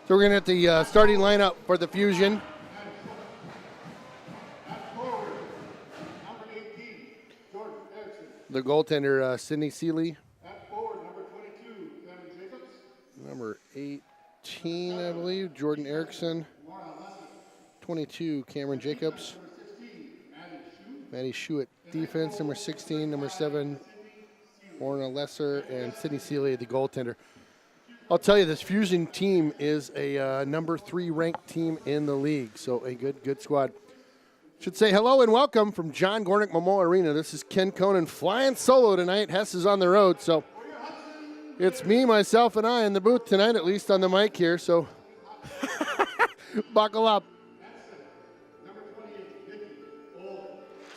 So we're going to get the starting lineup for the Fusion. The goaltender, Sidney Seeley. Number 18, I believe, Jordan Erickson. 22, Cameron Jacobs. Maddie Schuett, defense. Number 16, number 7, Orna Lesser, and Sidney Seeley, the goaltender. I'll tell you, this Fusion team is a number 3 ranked team in the league, so a good squad. Should say hello and welcome from John Gornick Memorial Arena. This is Ken Conan flying solo tonight. Hess is on the road, so it's me, myself, and I in the booth tonight, at least on the mic here, so buckle up.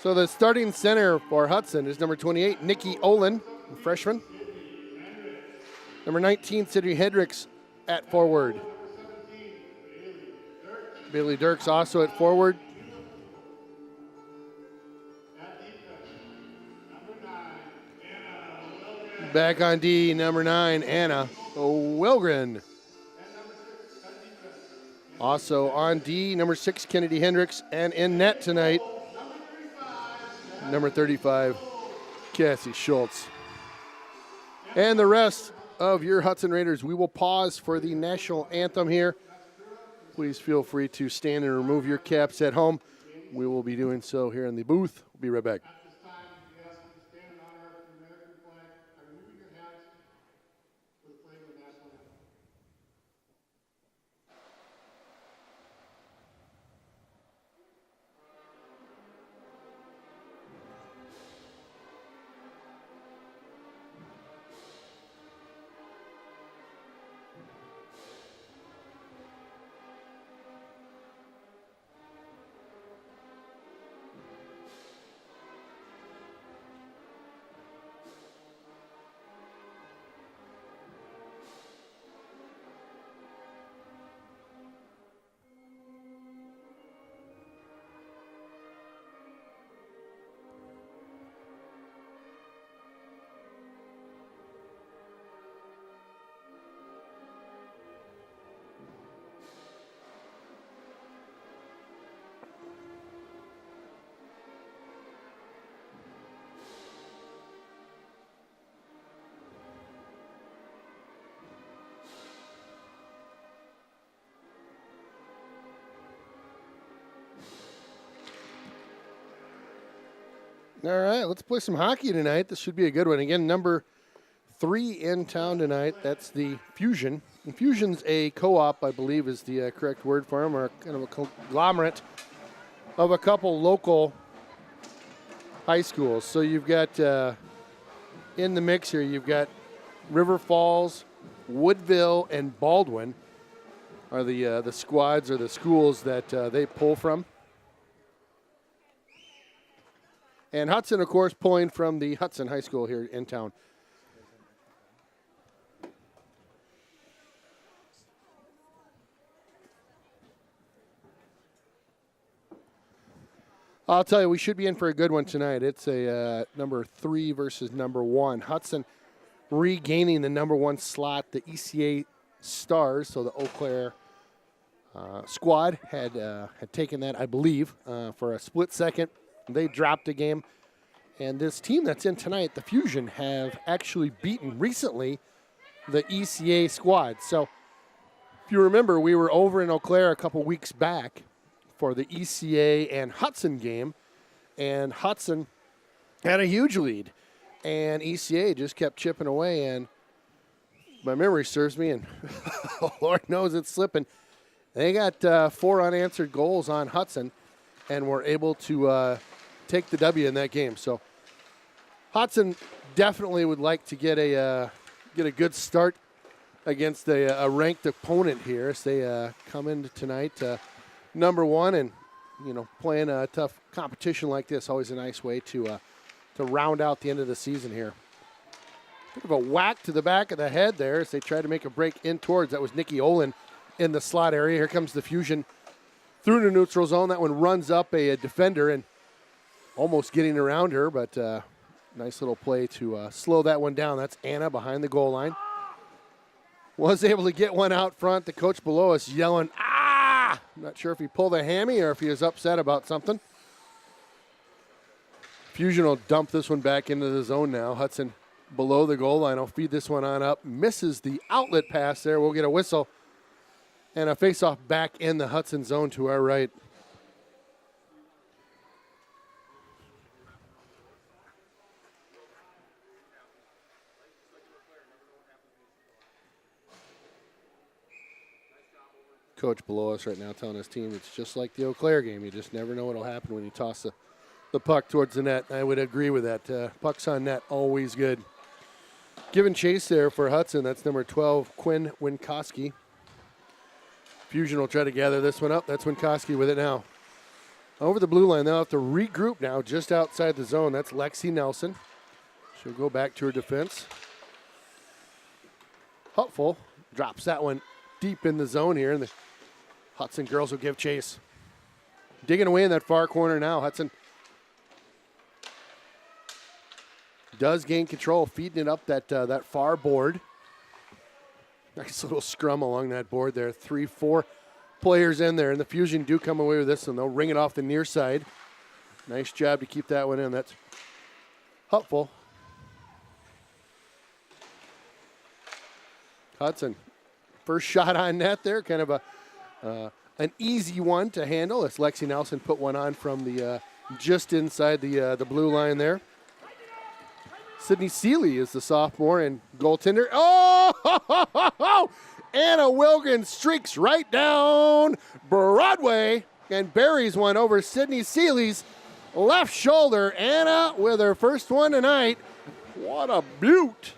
So the starting center for Hudson is number 28, Nikki Olin, freshman. Number 19, Sidney Hendricks at forward. Bailey Dirks also at forward. Back on D, number 9, Anna Wilgren. Also on D, number 6, Kennedy Hendricks. And in net tonight, number 35, Cassie Schultz. And the rest of your Hudson Raiders. We will pause for the national anthem here. Please feel free to stand and remove your caps at home. We will be doing so here in the booth. We'll be right back. All right, let's play some hockey tonight. This should be a good one. Again, number 3 in town tonight. That's the Fusion. And Fusion's a co-op, I believe, is the correct word for them, or kind of a conglomerate of a couple local high schools. So you've got in the mix here, you've got River Falls, Woodville, and Baldwin are the squads or the schools that they pull from. And Hudson, of course, pulling from the Hudson High School here in town. I'll tell you, we should be in for a good one tonight. It's a number 3 versus number 1. Hudson regaining the number 1 slot. The ECA Stars, so the Eau Claire squad, had taken that, I believe, for a split second. They dropped a game, and this team that's in tonight, the Fusion, have actually beaten recently the ECA squad. So if you remember, we were over in Eau Claire a couple weeks back for the ECA and Hudson game, and Hudson had a huge lead, and ECA just kept chipping away, and my memory serves me, and Lord knows it's slipping. They got 4 unanswered goals on Hudson, and were able to take the W in that game. So Hudson definitely would like to get a good start against a ranked opponent here as they come into tonight number 1, and playing a tough competition like this, always a nice way to round out the end of the season here. Bit of a whack to the back of the head there as they try to make a break in towards. That was Nikki Olin in the slot area. Here comes the Fusion through the neutral zone. That one runs up a defender and almost getting around her, but nice little play to slow that one down. That's Anna behind the goal line. was able to get one out front. The coach below us yelling, "Ah!" I'm not sure if he pulled a hammy or if he was upset about something. Fusion will dump this one back into the zone now. Hudson below the goal line. I'll feed this one on up. Misses the outlet pass there. We'll get a whistle. And a face-off back in the Hudson zone to our right. Coach below us right now telling his team it's just like the Eau Claire game. You just never know what will happen when you toss the puck towards the net. I would agree with that. Pucks on net, always good. Giving chase there for Hudson. That's number 12, Quinn Winkowski. Fusion will try to gather this one up. That's Winkowski with it now. Over the blue line, they'll have to regroup now just outside the zone. That's Lexi Nelson. She'll go back to her defense. Hutful drops that one deep in the zone here, and the Hudson girls will give chase. Digging away in that far corner now. Hudson does gain control, feeding it up that far board. Nice little scrum along that board there. 3-4 players in there, and the Fusion do come away with this, and they'll ring it off the near side. Nice job to keep that one in. That's Hutful. Hudson, first shot on net there, kind of an easy one to handle as Lexi Nelson put one on from the just inside the blue line there. Sydney Seeley is the sophomore and goaltender. Oh! Anna Wilgen streaks right down Broadway and buries one over Sydney Seeley's left shoulder. Anna with her first one tonight. What a beaut.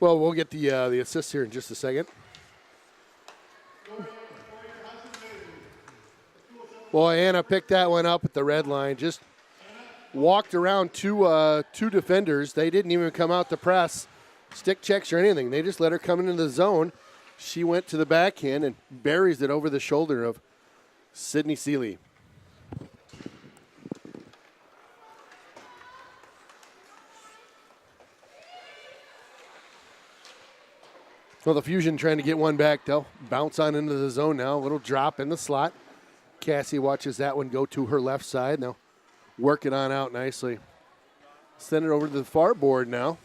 Well, we'll get the assist here in just a second. Boy, Anna picked that one up at the red line. Just walked around two defenders. They didn't even come out to press, stick checks or anything. They just let her come into the zone. She went to the backhand and buries it over the shoulder of Sydney Seeley. Well, the Fusion trying to get one back. They'll bounce on into the zone now. A little drop in the slot. Cassie watches that one go to her left side. Now work it on out nicely. Send it over to the far board now.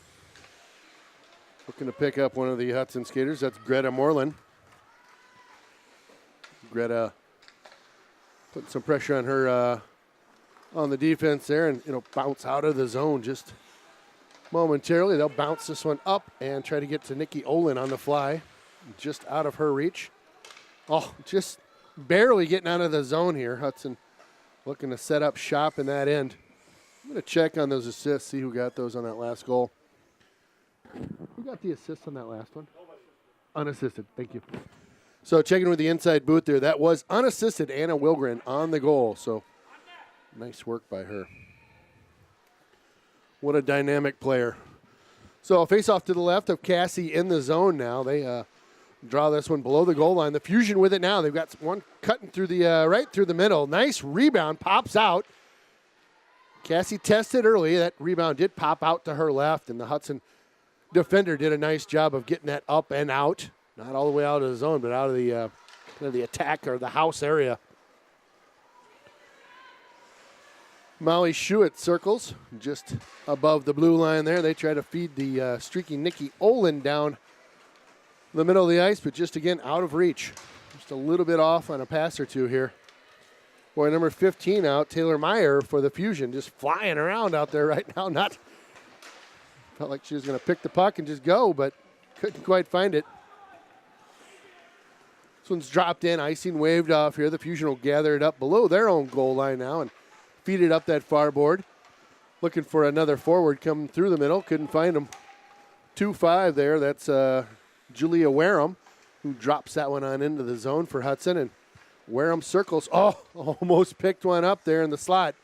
Looking to pick up one of the Hudson skaters. That's Greta Moreland. Greta putting some pressure on her on the defense there, and it'll bounce out of the zone just momentarily. They'll bounce this one up and try to get to Nikki Olin on the fly. Just out of her reach. Oh, just barely getting out of the zone here. Hudson looking to set up shop in that end. I'm going to check on those assists, see who got those on that last goal. Who got the assist on that last one? Unassisted. Thank you. So checking with the inside booth there, that was unassisted Anna Wilgren on the goal. So nice work by her. What a dynamic player. So a face-off to the left of Cassie in the zone now. They draw this one below the goal line. The Fusion with it now. They've got one cutting through the right through the middle. Nice rebound, pops out. Cassie tested early. That rebound did pop out to her left, and the Hudson defender did a nice job of getting that up and out. Not all the way out of the zone, but out of the attack or the house area. Molly Schuett circles just above the blue line there. They try to feed the streaky Nikki Olin down the middle of the ice, but just again out of reach. Just a little bit off on a pass or two here. Boy, number 15 out, Taylor Meyer for the Fusion, just flying around out there right now. Felt like she was going to pick the puck and just go, but couldn't quite find it. This one's dropped in, icing waved off here. The Fusion will gather it up below their own goal line now and feed it up that far board. Looking for another forward coming through the middle. Couldn't find him. 2-5 there. That's Julia Wareham, who drops that one on into the zone for Hudson. And Wareham circles. Oh, almost picked one up there in the slot.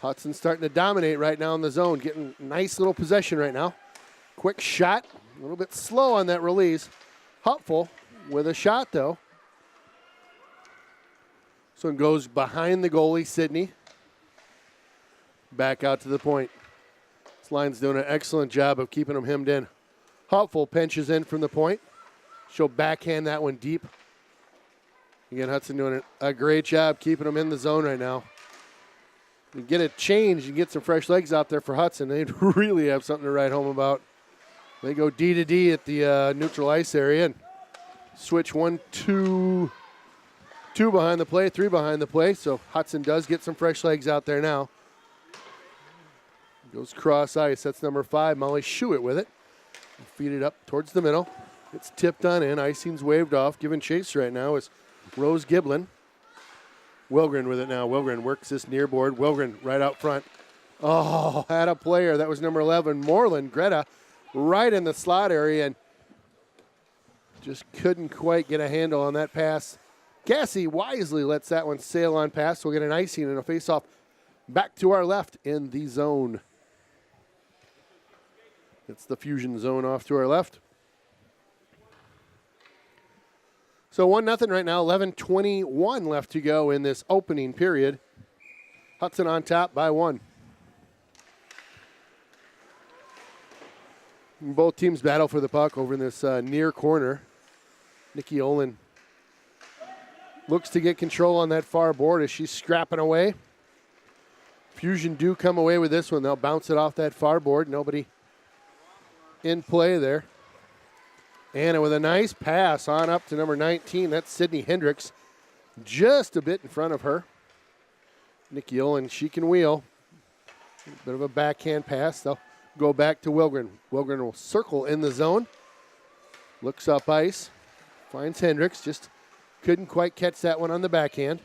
Hudson's starting to dominate right now in the zone. Getting nice little possession right now. Quick shot. A little bit slow on that release. Hupful with a shot, though. So it goes behind the goalie, Sidney. Back out to the point. This line's doing an excellent job of keeping them hemmed in. Hupful pinches in from the point. She'll backhand that one deep. Again, Hudson doing a great job keeping them in the zone right now. You get a change, you get some fresh legs out there for Hudson. They'd really have something to write home about. They go D to D at the neutral ice area and switch 1, 2 behind the play, 3 behind the play. So Hudson does get some fresh legs out there now. Goes cross ice. That's number 5, Molly Schuett with it. Feed it up towards the middle. It's tipped on in. Icing's waved off. Giving chase right now is Rose Giblin. Wilgren with it now. Wilgren works this near board. Wilgren right out front. Oh, had a player. That was number 11, Moreland. Greta right in the slot area and just couldn't quite get a handle on that pass. Cassie wisely lets that one sail on past. We'll get an icing and a face-off back to our left in the zone. It's the Fusion zone off to our left. So 1-0 right now, 11:21 left to go in this opening period. Hudson on top by 1. Both teams battle for the puck over in this near corner. Nikki Olin looks to get control on that far board as she's scrapping away. Fusion do come away with this one. They'll bounce it off that far board. Nobody in play there. Anna with a nice pass on up to number 19. That's Sydney Hendricks. Just a bit in front of her. Nikki Olin, she can wheel. A bit of a backhand pass. They'll go back to Wilgren. Wilgren will circle in the zone. Looks up ice. Finds Hendricks. Just couldn't quite catch that one on the backhand.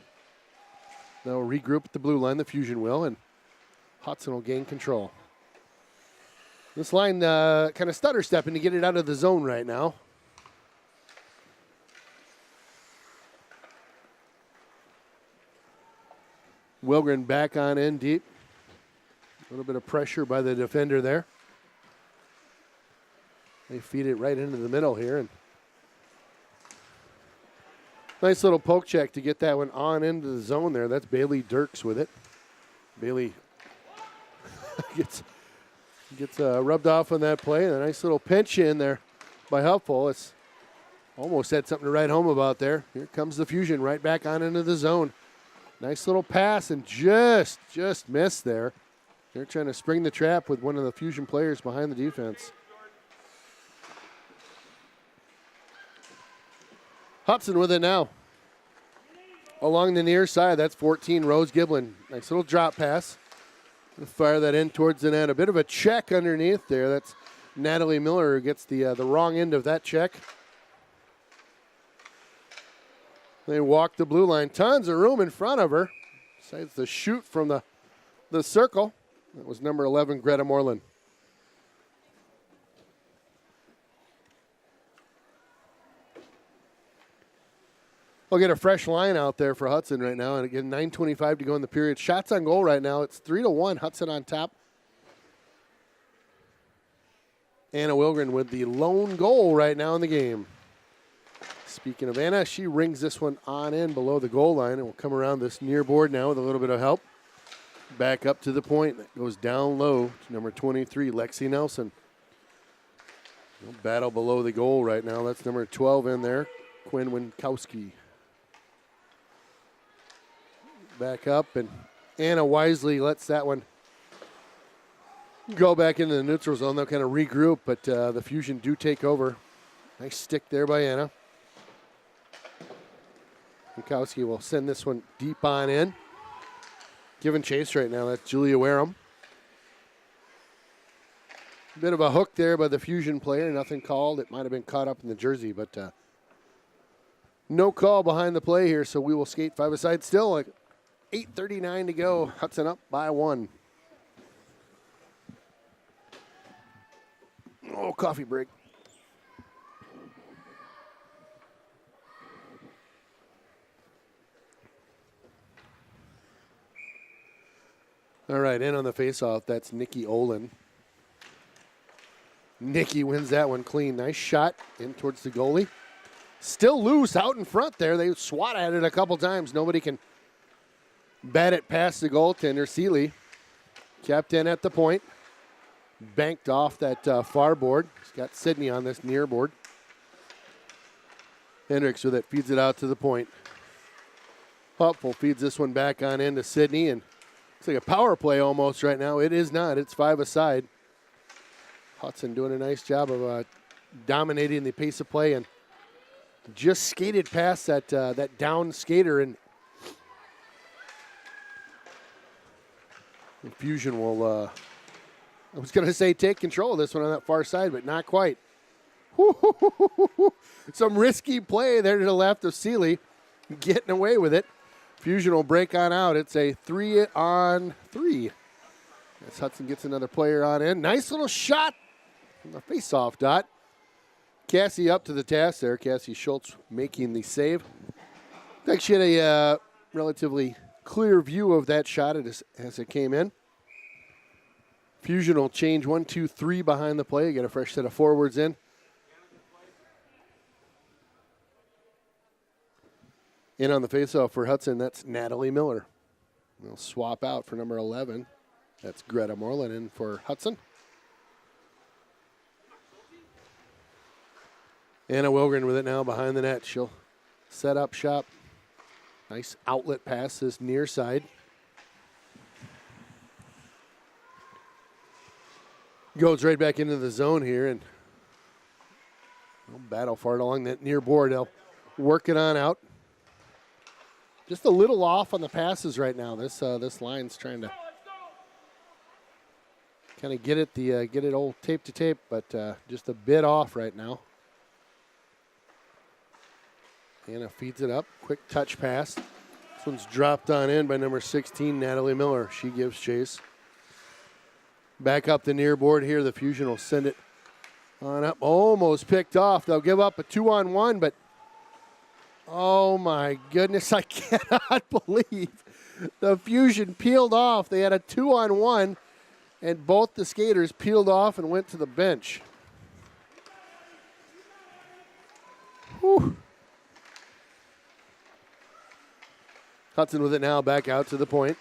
They'll regroup at the blue line, the Fusion will, and Hudson will gain control. This line kind of stutter stepping to get it out of the zone right now. Wilgren back on in deep. A little bit of pressure by the defender there. They feed it right into the middle here. And nice little poke check to get that one on into the zone there. That's Bailey Dirks with it. Bailey gets rubbed off on that play. And a nice little pinch in there by Hupful. It's almost had something to write home about there. Here comes the Fusion right back on into the zone. Nice little pass and just missed there. They're trying to spring the trap with one of the Fusion players behind the defense. Hudson with it now. Along the near side, that's 14, Rose Giblin. Nice little drop pass. Fire that in towards the net. A bit of a check underneath there. That's Natalie Miller who gets the wrong end of that check. They walk the blue line. Tons of room in front of her. Decides to shoot from the circle. That was number 11, Greta Moreland. We'll get a fresh line out there for Hudson right now. And again, 9:25 to go in the period. Shots on goal right now. It's 3-1. Hudson on top. Anna Wilgren with the lone goal right now in the game. Speaking of Anna, she rings this one on in below the goal line and will come around this near board now with a little bit of help. Back up to the point. That goes down low to number 23, Lexi Nelson. Battle below the goal right now. That's number 12 in there, Quinn Winkowski. Back up, and Anna wisely lets that one go back into the neutral zone. They'll kind of regroup, but the Fusion do take over. Nice stick there by Anna. Winkowski will send this one deep on in. Giving chase right now, that's Julia Wareham. Bit of a hook there by the Fusion player, nothing called. It might have been caught up in the jersey, but no call behind the play here, so we will skate 5-a-side still. Like 8:39 to go. Hudson up by 1. Oh, coffee break. All right, in on the faceoff, that's Nikki Olin. Nikki wins that one clean. Nice shot in towards the goalie. Still loose out in front there. They swat at it a couple times. Nobody can bat it past the goaltender. Seeley kept in at the point. Banked off that far board. He's got Sidney on this near board. Hendricks with it, feeds it out to the point. Hopeful feeds this one back on into Sidney, and it's like a power play almost right now. It is not. It's 5-a-side. Hudson doing a nice job of dominating the pace of play and just skated past that down skater, and Fusion will, I was going to say take control of this one on that far side, but not quite. Some risky play there to the left of Seeley, getting away with it. Fusion will break on out. It's a 3-on-3. As Hudson gets another player on in. Nice little shot from the face-off dot. Cassie up to the task there. Cassie Schultz making the save. I think she had a relatively clear view of that shot as it came in. Fusion will change 1, 2, 3 behind the play. Get a fresh set of forwards in. In on the faceoff for Hudson, that's Natalie Miller. They'll swap out for number 11. That's Greta Moreland in for Hudson. Anna Wilgren with it now behind the net. She'll set up shop. Nice outlet pass this near side. Goes right back into the zone here, and battle for it along that near board. They'll work it on out. Just a little off on the passes right now. This line's trying to kind of get it old tape to tape, but just a bit off right now. Anna feeds it up. Quick touch pass. This one's dropped on in by number 16, Natalie Miller. She gives chase. Back up the near board here. The Fusion will send it on up. Almost picked off. They'll give up a 2-on-1, but oh my goodness, I cannot believe the Fusion peeled off. They had a 2-on-1, and both the skaters peeled off and went to the bench. Whew. Hudson with it now, back out to the point.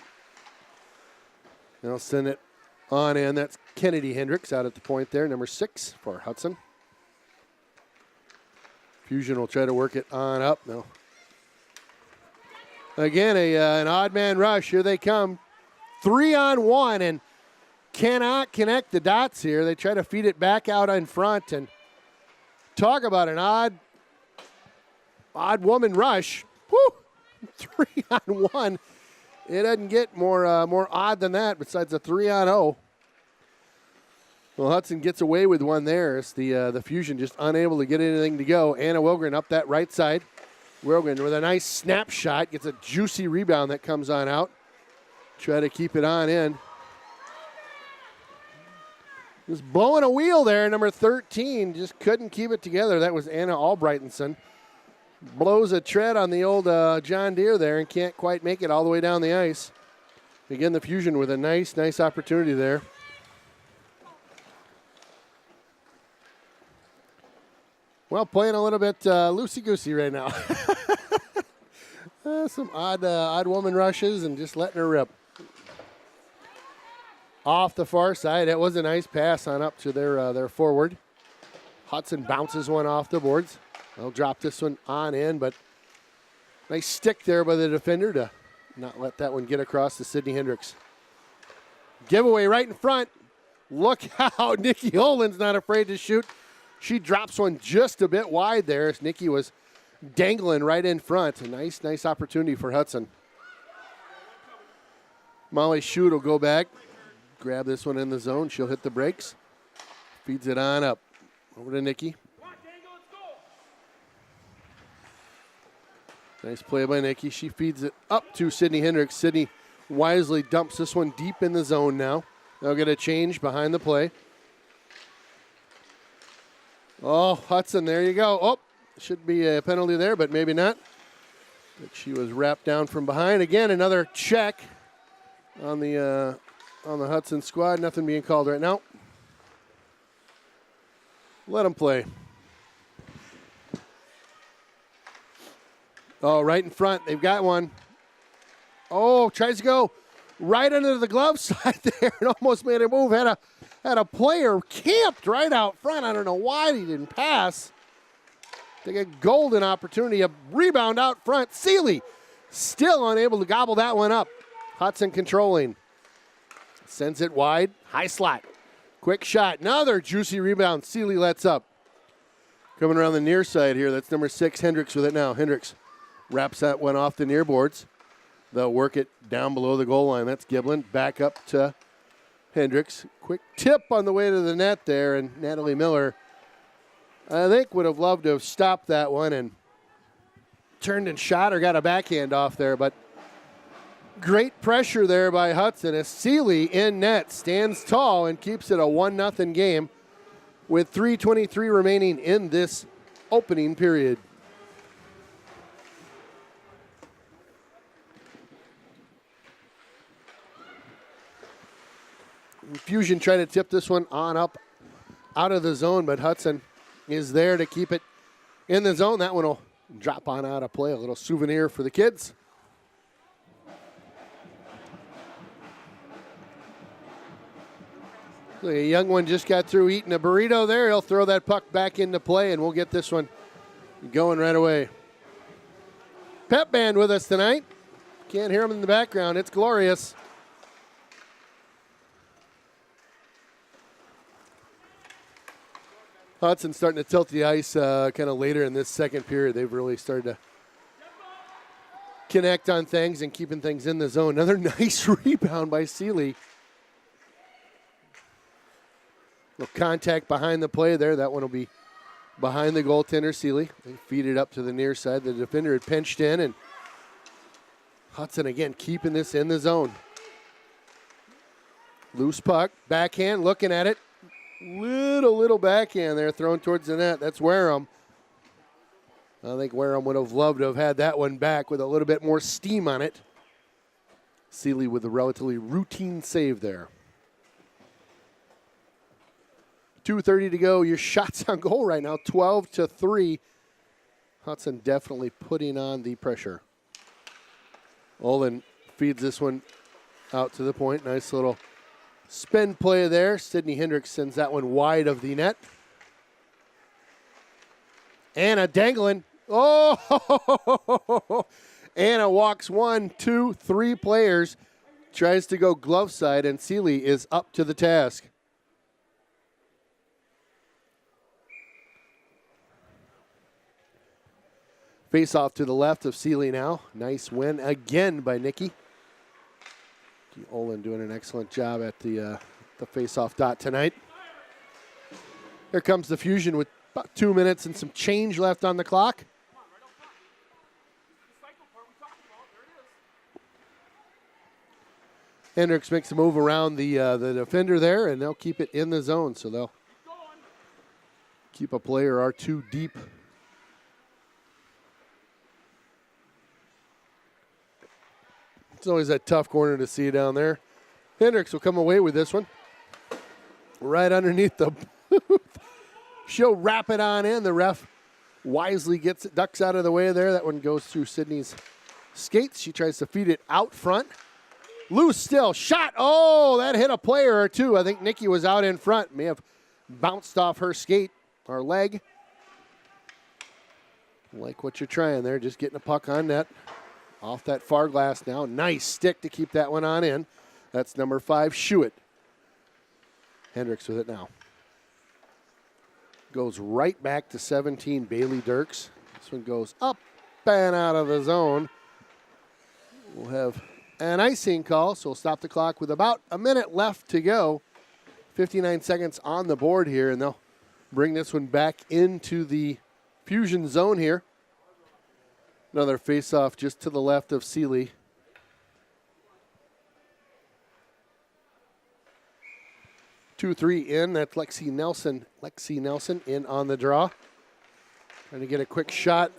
They'll send it on in. That's Kennedy Hendricks out at the point there, number 6 for Hudson. Fusion will try to work it on up. No. Again, an odd man rush. Here they come. 3-on-1 and cannot connect the dots here. They try to feed it back out in front, and talk about an odd woman rush. Woo! 3-on-1. It doesn't get more odd than that besides a 3-on-0. Well, Hudson gets away with one there. It's the Fusion just unable to get anything to go. Anna Wilgren up that right side. Wilgren with a nice snapshot. Gets a juicy rebound that comes on out. Try to keep it on in. Just blowing a wheel there, number 13. Just couldn't keep it together. That was Anna Albrightenson. Blows a tread on the old John Deere there and can't quite make it all the way down the ice. Again, the Fusion with a nice opportunity there. Well, playing a little bit loosey-goosey right now. Some odd woman rushes and just letting her rip. Off the far side, that was a nice pass on up to their forward. Hudson bounces one off the boards. They'll drop this one on in, but nice stick there by the defender to not let that one get across to Sidney Hendricks. Giveaway right in front. Look how Nikki Olin's not afraid to shoot. She drops one just a bit wide there as Nikki was dangling right in front. A nice opportunity for Hudson. Molly Schutt will go back, grab this one in the zone. She'll hit the brakes. Feeds it on up. Over to Nikki. Nice play by Nikki. She feeds it up to Sidney Hendricks. Sidney wisely dumps this one deep in the zone now. They'll get a change behind the play. Oh, Hudson, there you go. Oh, should be a penalty there, but maybe not. But she was wrapped down from behind. Again, another check on the Hudson squad. Nothing being called right now. Let them play. Oh, right in front. They've got one. Oh, tries to go right under the glove side there and almost made a move. Had a player camped right out front. I don't know why he didn't pass. They get golden opportunity. A rebound out front. Seeley still unable to gobble that one up. Hudson controlling. Sends it wide. High slot. Quick shot. Another juicy rebound. Seeley lets up. Coming around the near side here. That's number 6, Hendricks with it now. Hendricks wraps that one off the near boards. They'll work it down below the goal line. That's Giblin. Back up to Hendricks. Quick tip on the way to the net there. And Natalie Miller, I think, would have loved to have stopped that one and turned and shot or got a backhand off there. But great pressure there by Hudson as Seeley in net stands tall and keeps it a 1-0 game with 3:23 remaining in this opening period. Fusion trying to tip this one on up out of the zone, but Hudson is there to keep it in the zone. That one will drop on out of play. A little souvenir for the kids. Look, a young one just got through eating a burrito there. He'll throw that puck back into play, and we'll get this one going right away. Pep band with us tonight. Can't hear them in the background. It's glorious. Hudson starting to tilt the ice kind of later in this second period. They've really started to connect on things and keeping things in the zone. Another nice rebound by Seeley. Little contact behind the play there. That one will be behind the goaltender, Seeley. They feed it up to the near side. The defender had pinched in, and Hudson again keeping this in the zone. Loose puck, backhand, looking at it. Little backhand there thrown towards the net. That's Wareham. I think Wareham would have loved to have had that one back with a little bit more steam on it. Seeley with a relatively routine save there. 2:30 to go. Your shots on goal right now, 12-3. Hudson definitely putting on the pressure. Olin feeds this one out to the point. Nice little spin play there. Sydney Hendricks sends that one wide of the net. Anna dangling. Oh! Anna walks 1, 2, 3 players. Tries to go glove side, and Seeley is up to the task. Face off to the left of Seeley now. Nice win again by Nikki. Olin doing an excellent job at the face-off dot tonight. Here comes the Fusion with about 2 minutes and some change left on the clock. Hendricks makes a move around the defender there, and they'll keep it in the zone, so they'll keep a player or two deep. It's always a tough corner to see down there. Hendricks will come away with this one. Right underneath the booth. She'll wrap it on in. The ref wisely gets it, ducks out of the way there. That one goes through Sydney's skates. She tries to feed it out front. Loose still. Shot. Oh, that hit a player or two. I think Nikki was out in front. May have bounced off her skate or leg. Like what you're trying there. Just getting a puck on net. Off that far glass now. Nice stick to keep that one on in. That's number 5, Schuett. Hendricks with it now. Goes right back to 17, Bailey Dirks. This one goes up and out of the zone. We'll have an icing call, so we'll stop the clock with about a minute left to go. 59 seconds on the board here, and they'll bring this one back into the Fusion zone here. Another face-off just to the left of Seeley. Two, 3 in. That's Lexi Nelson. Lexi Nelson in on the draw. Trying to get a quick shot.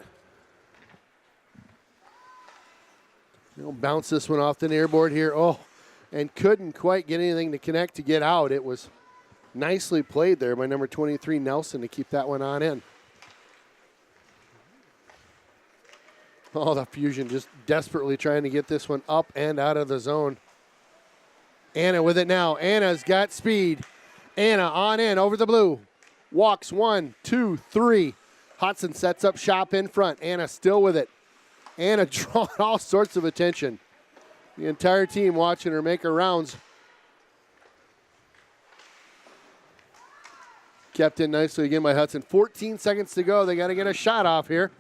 He'll bounce this one off the near board here. Oh, and couldn't quite get anything to connect to get out. It was Nicely played there by number 23, Nelson, to keep that one on in. Oh, the Fusion just desperately trying to get this one up and out of the zone. Anna with it now. Anna's got speed. Anna on in over the blue. Walks 1, 2, 3. Hudson sets up shop in front. Anna still with it. Anna drawing all sorts of attention. The entire team watching her make her rounds. Kept in nicely again by Hudson. 14 seconds to go. They got to get a shot off here.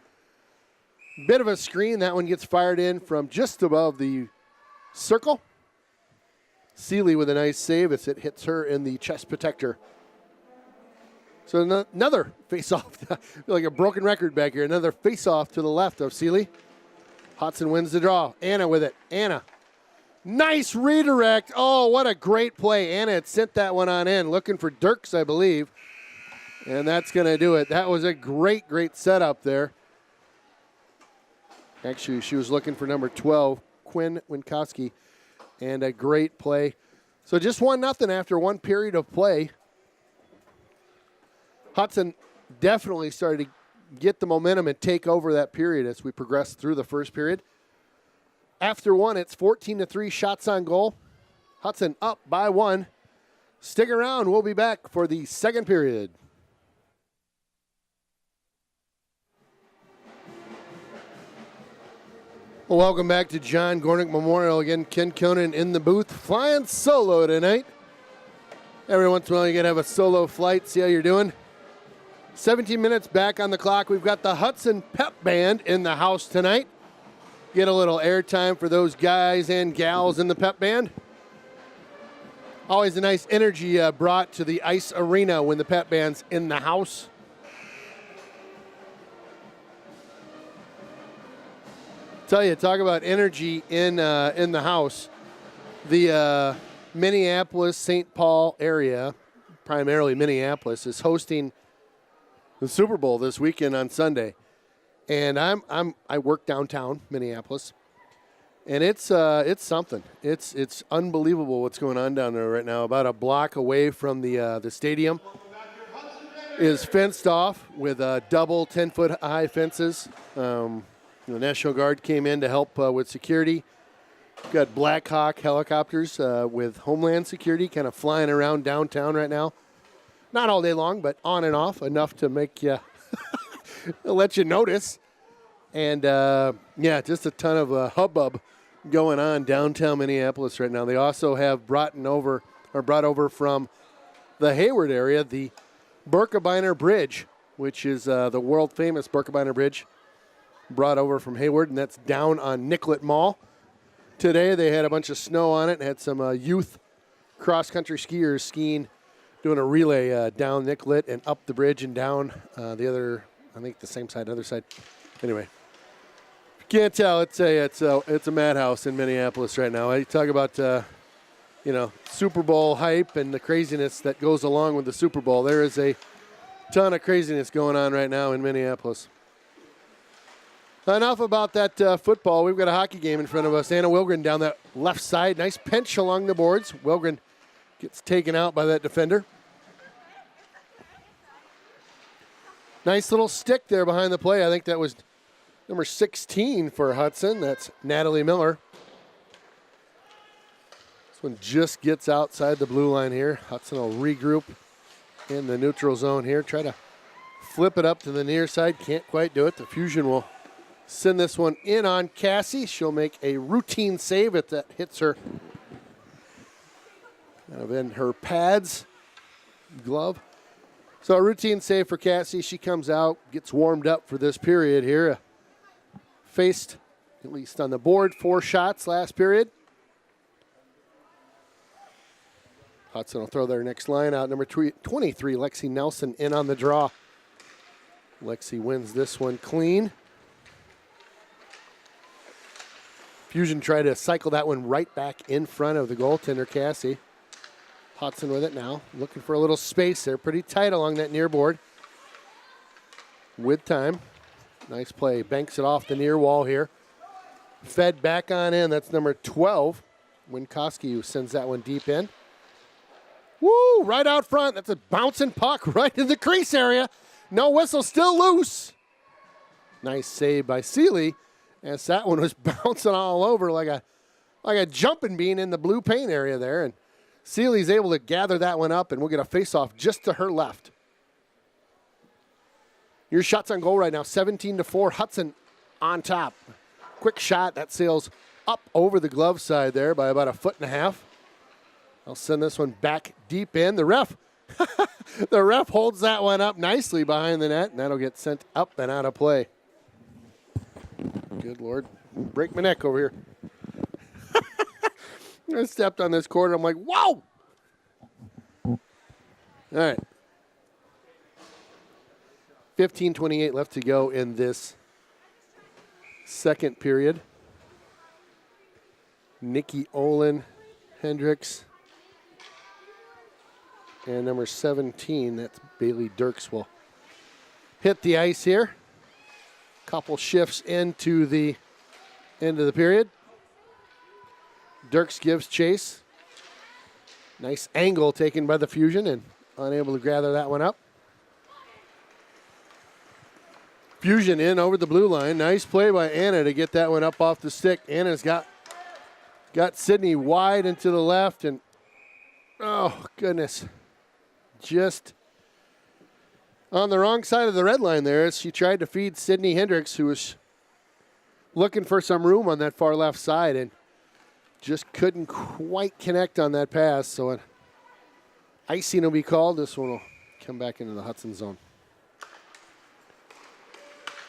Bit of a screen. That one gets fired in from just above the circle. Seeley with a nice save as it hits her in the chest protector. So another face-off. Like a broken record back here. Another face-off to the left of Seeley. Hudson wins the draw. Anna with it. Anna. Nice redirect. Oh, what a great play. Anna had sent that one on in. Looking for Dirks, I believe. And that's going to do it. That was a great, great setup there. Actually, she was looking for number 12, Quinn Winkowski. And a great play. So just 1-0 after one period of play. Hudson definitely started to get the momentum and take over that period as we progressed through the first period. After one, it's 14-3 shots on goal. Hudson up by 1. Stick around. We'll be back for the second period. Well, welcome back to John Gornick Memorial. Again, Ken Conan in the booth, flying solo tonight. Every once in a while, you got to have a solo flight, see how you're doing. 17 minutes back on the clock. We've got the Hudson Pep Band in the house tonight. Get a little airtime for those guys and gals in the Pep Band. Always a nice energy brought to the ice arena when the Pep Band's in the house. Tell you, talk about energy in the house. The Minneapolis, St. Paul area, primarily Minneapolis, is hosting the Super Bowl this weekend on Sunday, and I work downtown Minneapolis, and it's something. It's unbelievable what's going on down there right now. About a block away from the stadium is fenced off with double 10-foot high fences. The National Guard came in to help with security. We've got Black Hawk helicopters with Homeland Security kind of flying around downtown right now. Not all day long, but on and off, enough to make you let you notice. And, just a ton of hubbub going on downtown Minneapolis right now. They also have brought over from the Hayward area the Birkebeiner Bridge, which is the world-famous Birkebeiner Bridge, brought over from Hayward, and that's down on Nicollet Mall. Today they had a bunch of snow on it and had some youth cross-country skiers skiing, doing a relay down Nicollet and up the bridge and down the other, I think the same side, other side. Anyway, can't tell. It's a madhouse in Minneapolis right now. I talk about Super Bowl hype and the craziness that goes along with the Super Bowl. There is a ton of craziness going on right now in Minneapolis. Enough about that football. We've got a hockey game in front of us. Anna Wilgren down that left side. Nice pinch along the boards. Wilgren gets taken out by that defender. Nice little stick there behind the play. I think that was number 16 for Hudson. That's Natalie Miller. This one just gets outside the blue line here. Hudson will regroup in the neutral zone here. Try to flip it up to the near side. Can't quite do it. The Fusion will send this one in on Cassie. She'll make a routine save if that hits her. In her pads, glove. So a routine save for Cassie. She comes out, gets warmed up for this period here. Faced, at least on the board, 4 shots last period. Hudson will throw their next line out. Number 23, Lexi Nelson, in on the draw. Lexi wins this one clean. Fusion tried to cycle that one right back in front of the goaltender, Cassie. Hudson with it now, looking for a little space there. Pretty tight along that near board. With time. Nice play. Banks it off the near wall here. Fed back on in. That's number 12, Winkowski, who sends that one deep in. Woo, right out front. That's a bouncing puck right in the crease area. No whistle, still loose. Nice save by Seeley, as that one was bouncing all over like a jumping bean in the blue paint area there. And Seeley's able to gather that one up, and we'll get a face-off just to her left. Your shots on goal right now, 17-4. Hudson on top. Quick shot that sails up over the glove side there by about 1.5 feet. I'll send this one back deep in. The ref holds that one up nicely behind the net, and that'll get sent up and out of play. Good Lord. Break my neck over here. I stepped on this corner. I'm like, whoa! All right. 15:28 left to go in this second period. Nikki Olin, Hendricks, and number 17, that's Bailey Dirks, will hit the ice here. Couple shifts into the end of the period. Dirks gives chase. Nice angle taken by the Fusion and unable to gather that one up. Fusion in over the blue line. Nice play by Anna to get that one up off the stick. Anna's got Sydney wide and to the left, and oh goodness, just on the wrong side of the red line there as she tried to feed Sydney Hendricks, who was looking for some room on that far left side and just couldn't quite connect on that pass. So an icing will be called. This one will come back into the Hudson zone.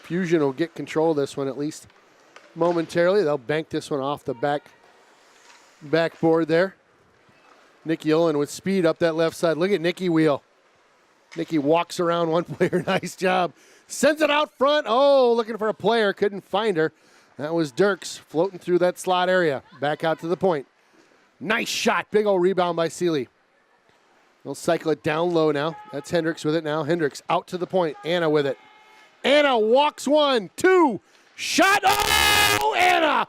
Fusion will get control of this one at least momentarily. They'll bank this one off the backboard there. Nikki Olin with speed up that left side. Look at Nikki wheel. Nikki walks around one player. Nice job. Sends it out front. Oh, looking for a player. Couldn't find her. That was Dirks floating through that slot area. Back out to the point. Nice shot. Big old rebound by Seeley. They'll cycle it down low now. That's Hendricks with it now. Hendricks out to the point. Anna with it. Anna walks 1, 2. Shot. Oh, Anna.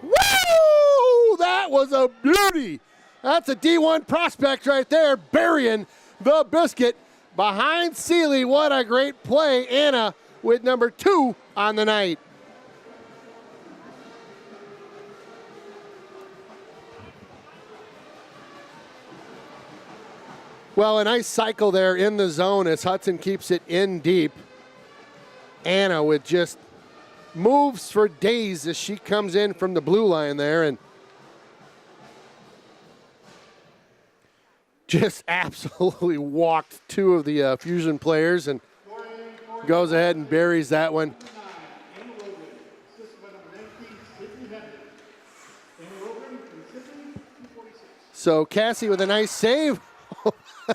Woo! That was a beauty. That's a D1 prospect right there, burying the biscuit behind Seeley. What a great play. Anna with number 2 on the night. Well, a nice cycle there in the zone as Hudson keeps it in deep. Anna with just moves for days as she comes in from the blue line there and just absolutely walked 2 of the Fusion players and goes ahead and buries that one. So Cassie with a nice save.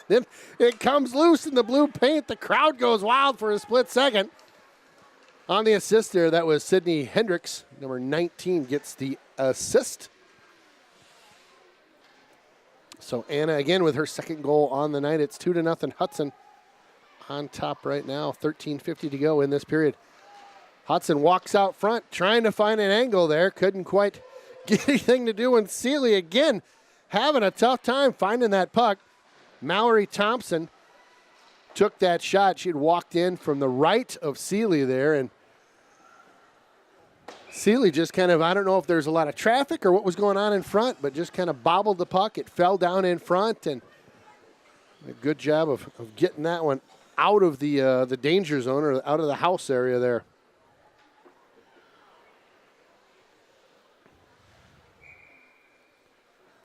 Then it comes loose in the blue paint. The crowd goes wild for a split second. On the assist there, that was Sydney Hendricks. Number 19 gets the assist. So Anna again with her second goal on the night. It's 2-0 Hudson on top right now. 13:50 to go in this period. Hudson walks out front trying to find an angle there. Couldn't quite get anything to do. And Seeley again having a tough time finding that puck. Mallory Thompson took that shot. She had walked in from the right of Seeley there, and Seeley just kind of, I don't know if there's a lot of traffic or what was going on in front, but just kind of bobbled the puck. It fell down in front, and a good job of getting that one out of the danger zone or out of the house area there.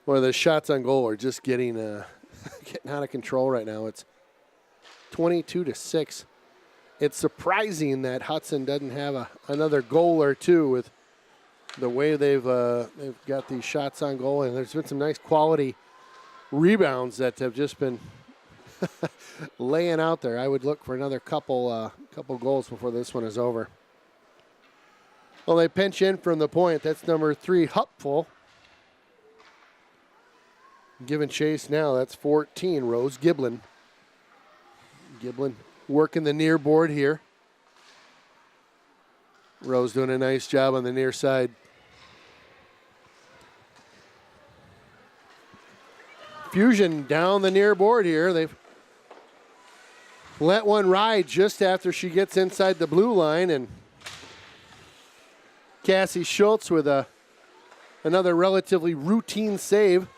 Well, the shots on goal are just getting getting out of control right now. It's 22-6. It's surprising that Hudson doesn't have another goal or two with the way they've got these shots on goal, and there's been some nice quality rebounds that have just been laying out there. I would look for another couple goals before this one is over. Well, they pinch in from the point. That's number 3, Hupful. Giving chase now. That's 14, Rose Giblin. Giblin working the near board here. Rose doing a nice job on the near side. Fusion down the near board here. They've let one ride just after she gets inside the blue line, and Cassie Schultz with another relatively routine save.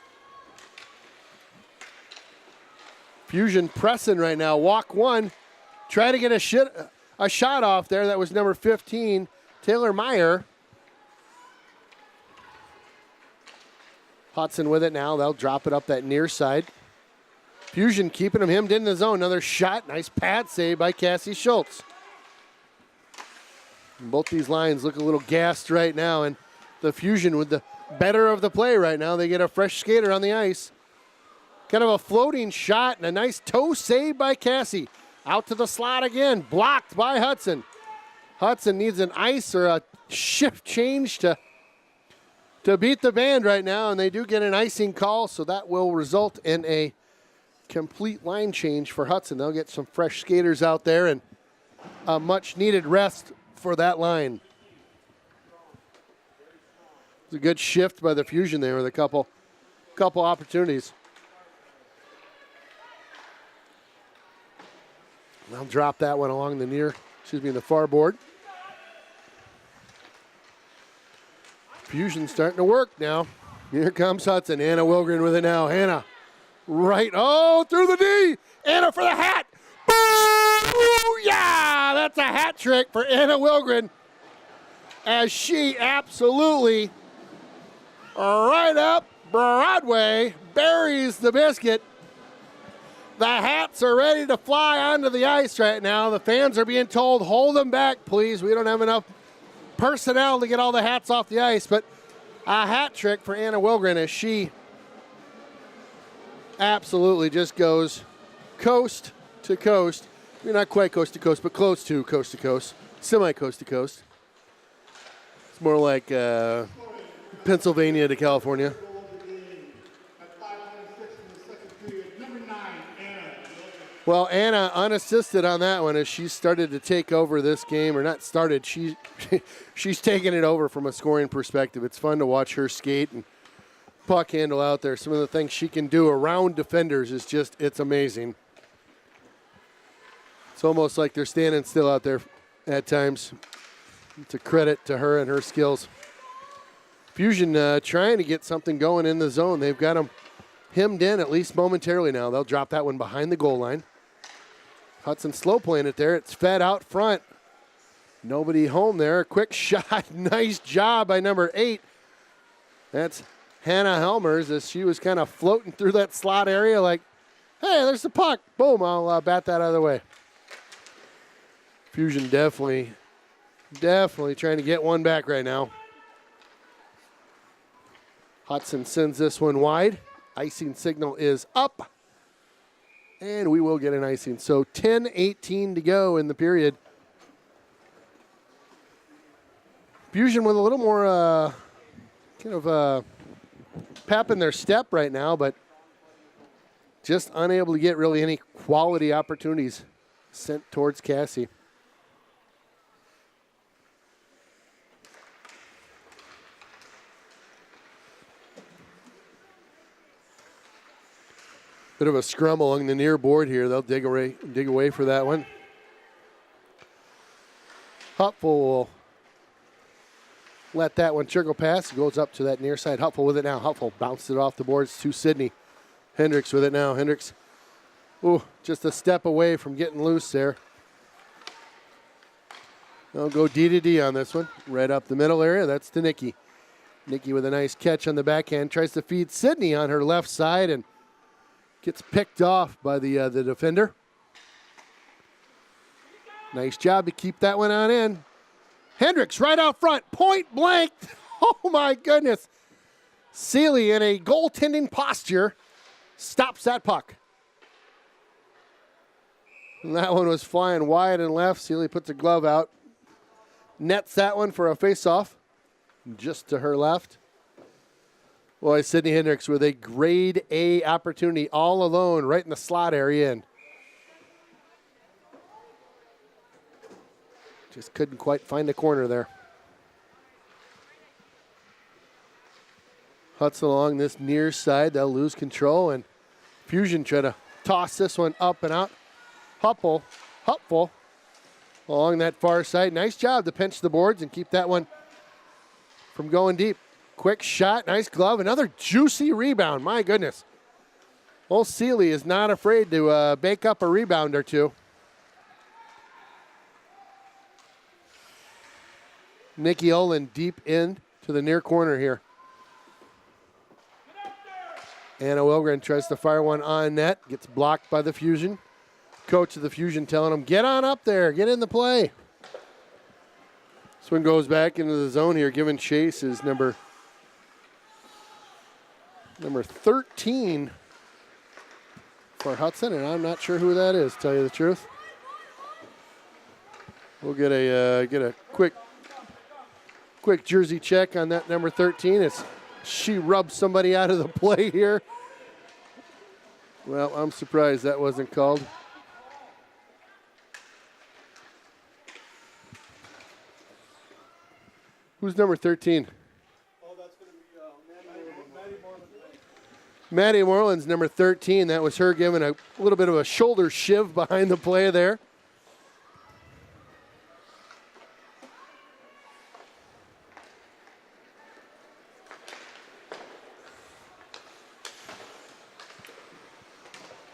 Fusion pressing right now. Walk one. Try to get a shot off there. That was number 15, Taylor Meyer. Hudson with it now. They'll drop it up that near side. Fusion keeping him hemmed in the zone. Another shot. Nice pad save by Cassie Schultz. And both these lines look a little gassed right now, and the Fusion with the better of the play right now. They get a fresh skater on the ice. Kind of a floating shot and a nice toe save by Cassie. Out to the slot again. Blocked by Hudson. Hudson needs an ice or a shift change to beat the band right now, and they do get an icing call, so that will result in a complete line change for Hudson. They'll get some fresh skaters out there and a much-needed rest for that line. It's a good shift by the Fusion there with a couple opportunities. They'll drop that one along the far board. Fusion starting to work now. Here comes Hudson. Anna Wilgren with it now. Hannah right. Oh, through the D. Anna for the hat. Boo! Yeah, that's a hat trick for Anna Wilgren as she absolutely right up Broadway buries the biscuit. The hats are ready to fly onto the ice right now. The fans are being told, hold them back, please. We don't have enough personnel to get all the hats off the ice, but a hat trick for Anna Wilgren as she absolutely just goes coast to coast. I mean, not quite coast to coast, but close to coast, semi-coast to coast. It's more like Pennsylvania to California. Well, Anna unassisted on that one as she started to take over this game, or not started, she's taking it over from a scoring perspective. It's fun to watch her skate and puck handle out there. Some of the things she can do around defenders is just, it's amazing. It's almost like they're standing still out there at times. It's a credit to her and her skills. Fusion trying to get something going in the zone. They've got them hemmed in at least momentarily now. They'll drop that one behind the goal line. Hudson slow playing it there. It's fed out front. Nobody home there. Quick shot. Nice job by number 8. That's Hannah Helmers as she was kind of floating through that slot area like, hey, there's the puck. Boom, I'll bat that out of the way. Fusion definitely trying to get one back right now. Hudson sends this one wide. Icing signal is up. And we will get an icing. So 10:18 to go in the period. Fusion with a little more pep in their step right now, but just unable to get really any quality opportunities sent towards Cassie. Bit of a scrum along the near board here. They'll dig away for that one. Hupful will let that one trickle past. Goes up to that near side. Hupful with it now. Hupful bounced it off the boards to Sydney. Hendricks with it now. Hendricks, just a step away from getting loose there. They'll go D to D on this one. Right up the middle area. That's to Nikki. Nikki with a nice catch on the backhand. Tries to feed Sydney on her left side and gets picked off by the defender. Nice job to keep that one on in. Hendricks right out front, point blank. Oh my goodness. Seeley in a goaltending posture stops that puck. And that one was flying wide and left. Seeley puts a glove out. Nets that one for a face-off just to her left. Boy, Sydney Hendricks with a grade A opportunity all alone right in the slot area. And just couldn't quite find the corner there. Hudson along this near side. They'll lose control and Fusion try to toss this one up and out. Hupful along that far side. Nice job to pinch the boards and keep that one from going deep. Quick shot, nice glove, another juicy rebound. My goodness. Old Seeley is not afraid to bake up a rebound or two. Nikki Olin deep in to the near corner here. Anna Wilgren tries to fire one on net, gets blocked by the Fusion. Coach of the Fusion telling him, get on up there, get in the play. This one goes back into the zone here, giving chase is number 13 for Hudson, and I'm not sure who that is, to tell you the truth. We'll get a quick jersey check on that number 13 as she rubs somebody out of the play here. Well, I'm surprised that wasn't called. Who's number 13? Oh, that's going to be Maddie Moreland. Maddie Moreland's number 13. That was her giving a little bit of a shoulder shiv behind the play there.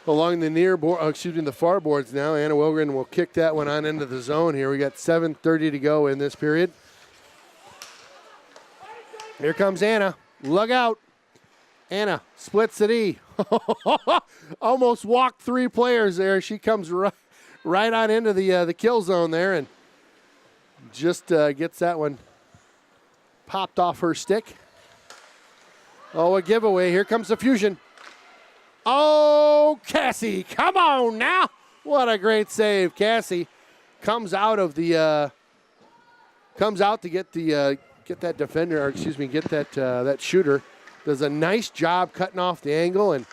Along the the far boards now. Anna Wilgren will kick that one on into the zone here. We got 7:30 to go in this period. Here comes Anna. Look out. Anna splits the D. Almost walked 3 players there. She comes right on into the kill zone there and just gets that one popped off her stick. Oh, a giveaway. Here comes the Fusion. Oh, Cassie, come on now. What a great save. Cassie comes out to get that defender, or excuse me, get that shooter. Does a nice job cutting off the angle, and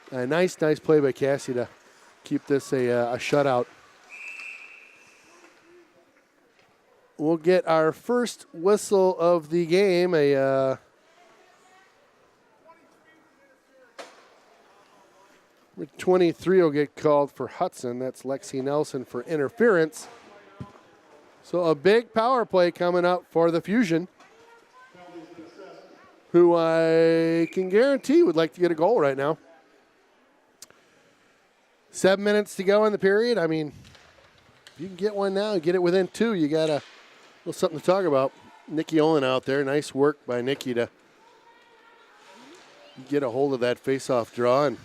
a nice play by Cassie to keep this a shutout. We'll get our first whistle of the game, Number 23 will get called for Hudson. That's Lexi Nelson for interference. So a big power play coming up for the Fusion, who I can guarantee would like to get a goal right now. 7 minutes to go in the period. I mean, if you can get one now, get it within 2, you got a little something to talk about. Nikki Olin out there. Nice work by Nikki to get a hold of that face-off draw, and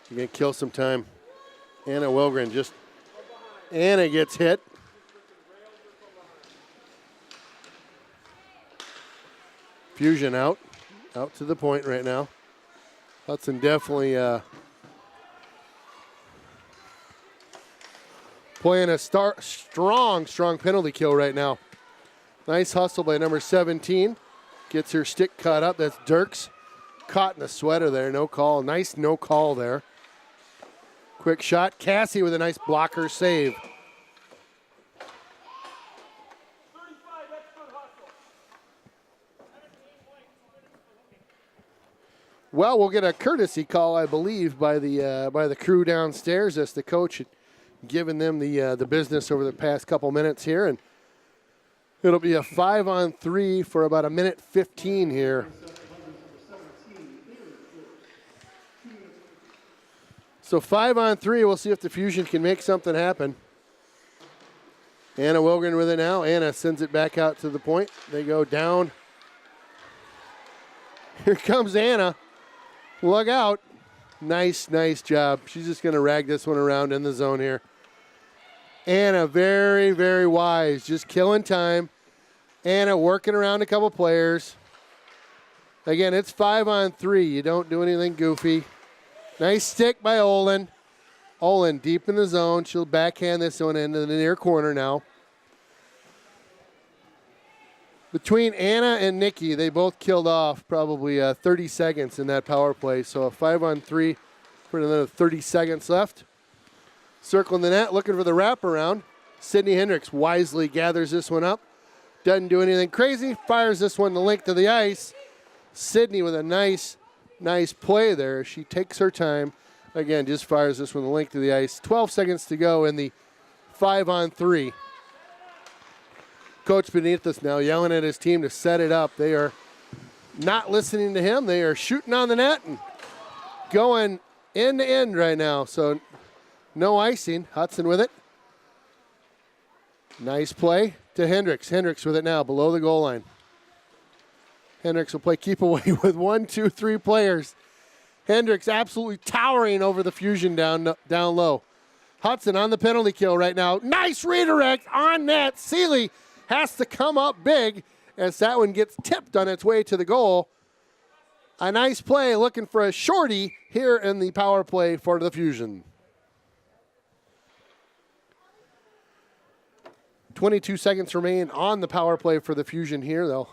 you're going to kill some time. Anna Wilgren Anna gets hit. Fusion out to the point right now. Hudson definitely playing a strong penalty kill right now. Nice hustle by number 17. Gets her stick cut up. That's Dirks. Caught in the sweater there. No call. Nice no call there. Quick shot. Cassie with a nice blocker save. Well, we'll get a courtesy call, I believe, by the crew downstairs as the coach had given them the business over the past couple minutes here, and it'll be a 5-on-3 for about 1:15 here. So 5-on-3, we'll see if the Fusion can make something happen. Anna Wilgren with it now. Anna sends it back out to the point. They go down. Here comes Anna. Look out. Nice job. She's just going to rag this one around in the zone here. Anna, very, very wise. Just killing time. Anna working around a couple players. Again, it's 5-on-3. You don't do anything goofy. Nice stick by Olin. Olin deep in the zone. She'll backhand this one into the near corner now. Between Anna and Nikki, they both killed off probably 30 seconds in that power play. So a 5-on-3 for another 30 seconds left. Circling the net, looking for the wraparound. Sydney Hendricks wisely gathers this one up. Doesn't do anything crazy. Fires this one the length of the ice. Sydney with a nice Nice play there. She takes her time. Again, just fires this one the length of the ice. 12 seconds to go in the 5-on-3. Coach beneath us now yelling at his team to set it up. They are not listening to him. They are shooting on the net and going end to end right now. So no icing. Hudson with it. Nice play to Hendricks. Hendricks with it now below the goal line. Hendricks will play keep away with 1, 2, 3 players. Hendricks absolutely towering over the Fusion down low. Hudson on the penalty kill right now. Nice redirect on net. Seeley has to come up big as that one gets tipped on its way to the goal. A nice play looking for a shorty here in the power play for the Fusion. 22 seconds remain on the power play for the Fusion here, though.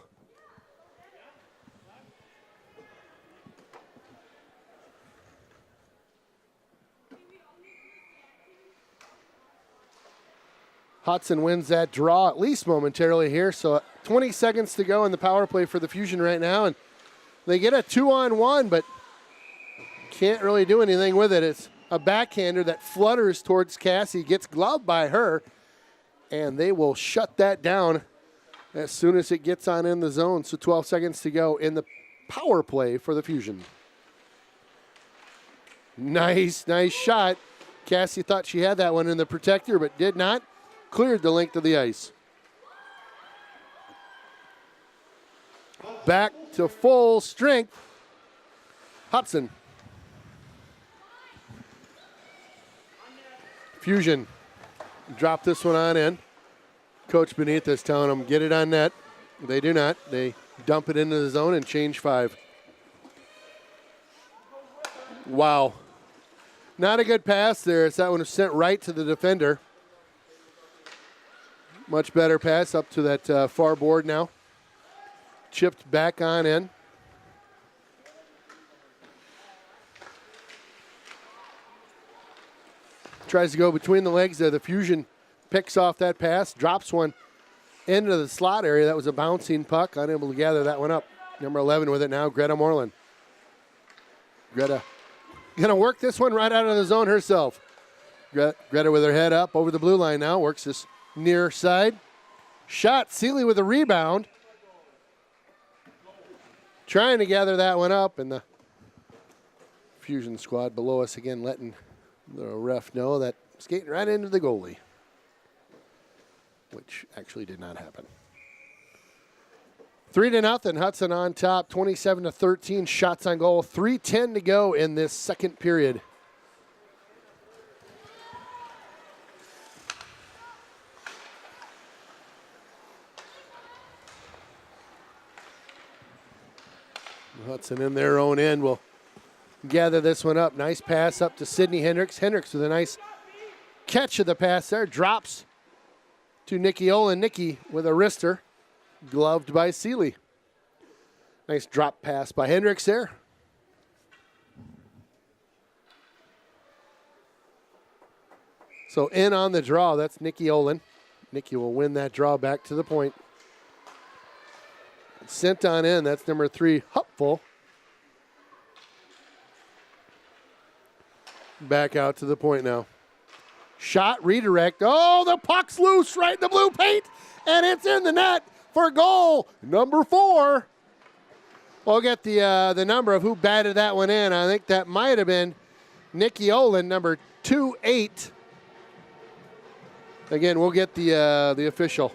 Hudson wins that draw at least momentarily here. So 20 seconds to go in the power play for the Fusion right now. And they get a 2-on-1, but can't really do anything with it. It's a backhander that flutters towards Cassie, gets gloved by her, and they will shut that down as soon as it gets on in the zone. So 12 seconds to go in the power play for the Fusion. Nice shot. Cassie thought she had that one in the protector, but did not. Cleared the length of the ice. Back to full strength. Hudson. Fusion drop this one on in. Coach beneath us telling them, get it on net. They do not. They dump it into the zone and change 5. Wow. Not a good pass there. It's that one was sent right to the defender. Much better pass up to that far board now. Chipped back on in. Tries to go between the legs there. The Fusion picks off that pass, drops one into the slot area. That was a bouncing puck. Unable to gather that one up. Number 11 with it now, Greta Moreland. Greta gonna work this one right out of the zone herself. Greta with her head up over the blue line now, works this near side. Shot, Seeley with a rebound. Trying to gather that one up, and the Fusion squad below us again letting the ref know that skating right into the goalie, which actually did not happen. 3-0, Hudson on top, 27-13, shots on goal, 3:10 to go in this second period. Hudson in their own end will gather this one up. Nice pass up to Sydney Hendricks. Hendricks with a nice catch of the pass there. Drops to Nikki Olin. Nikki with a wrister. Gloved by Seeley. Nice drop pass by Hendricks there. So in on the draw, that's Nikki Olin. Nikki will win that draw back to the point. Sent on in, that's number 3, Hupful. Back out to the point now. Shot, redirect. Oh, the puck's loose right in the blue paint, and it's in the net for goal number 4. We'll get the number of who batted that one in. I think that might have been Nikki Olin, number 28. Again, we'll get the official.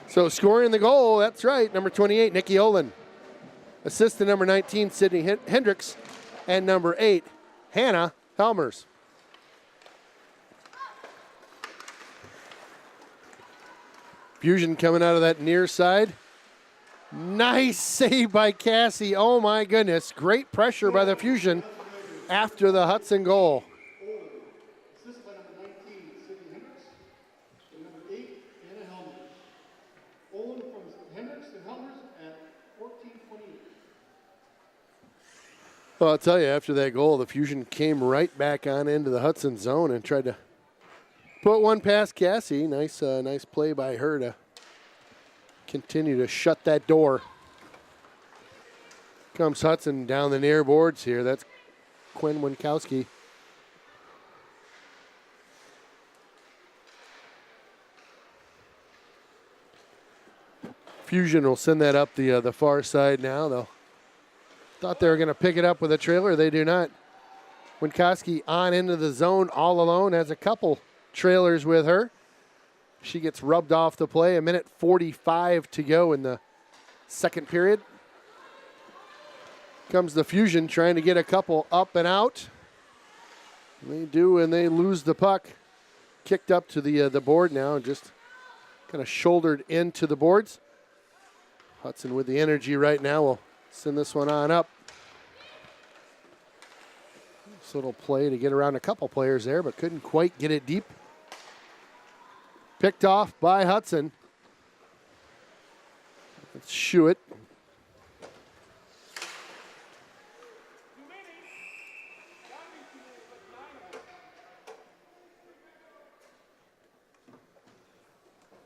So scoring the goal, that's right, number 28, Nikki Olin. Assist to number 19, Sydney Hendricks. And number 8, Hannah Helmers. Fusion coming out of that near side. Nice save by Cassie. Oh my goodness. Great pressure by the Fusion after the Hudson goal. Assist by number 19, Sydney Hendricks. And number 8, Anna Helmers. Olin from Hendricks and Helmers at 14:28. Well, I'll tell you, after that goal, the Fusion came right back on into the Hudson zone and tried to Put one past Cassie. Nice play by her to continue to shut that door. Comes Hudson down the near boards here. That's Quinn Winkowski. Fusion will send that up the far side now. They'll thought they were going to pick it up with a trailer. They do not. Winkowski on into the zone all alone. Has a couple trailers with her. She gets rubbed off the play. 1:45 to go in the second period. Comes the Fusion trying to get a couple up and out. They do, and they lose the puck. Kicked up to the board now, and just kind of shouldered into the boards. Hudson with the energy right now will send this one on up. This little play to get around a couple players there, but couldn't quite get it deep. Picked off by Hudson. Let's shoo it.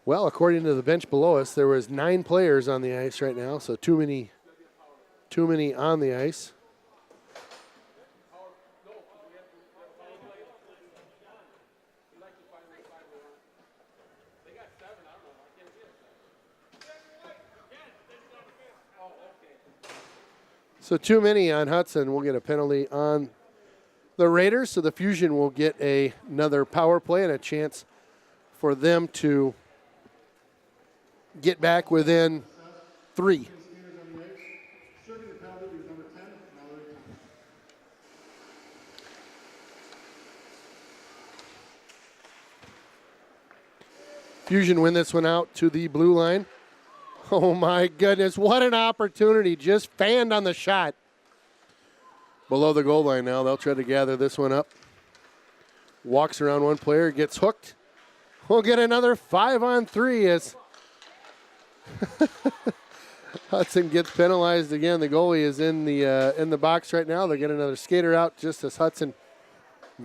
Well, according to the bench below us, there was 9 players on the ice right now, so too many on the ice. So too many on Hudson. We'll get a penalty on the Raiders, so the Fusion will get another power play and a chance for them to get back within 3. Fusion win this one out to the blue line. Oh my goodness, what an opportunity. Just fanned on the shot. Below the goal line now. They'll try to gather this one up. Walks around one player, gets hooked. We'll get another 5-on-3 as Hudson gets penalized again. The goalie is in the box right now. They get another skater out just as Hudson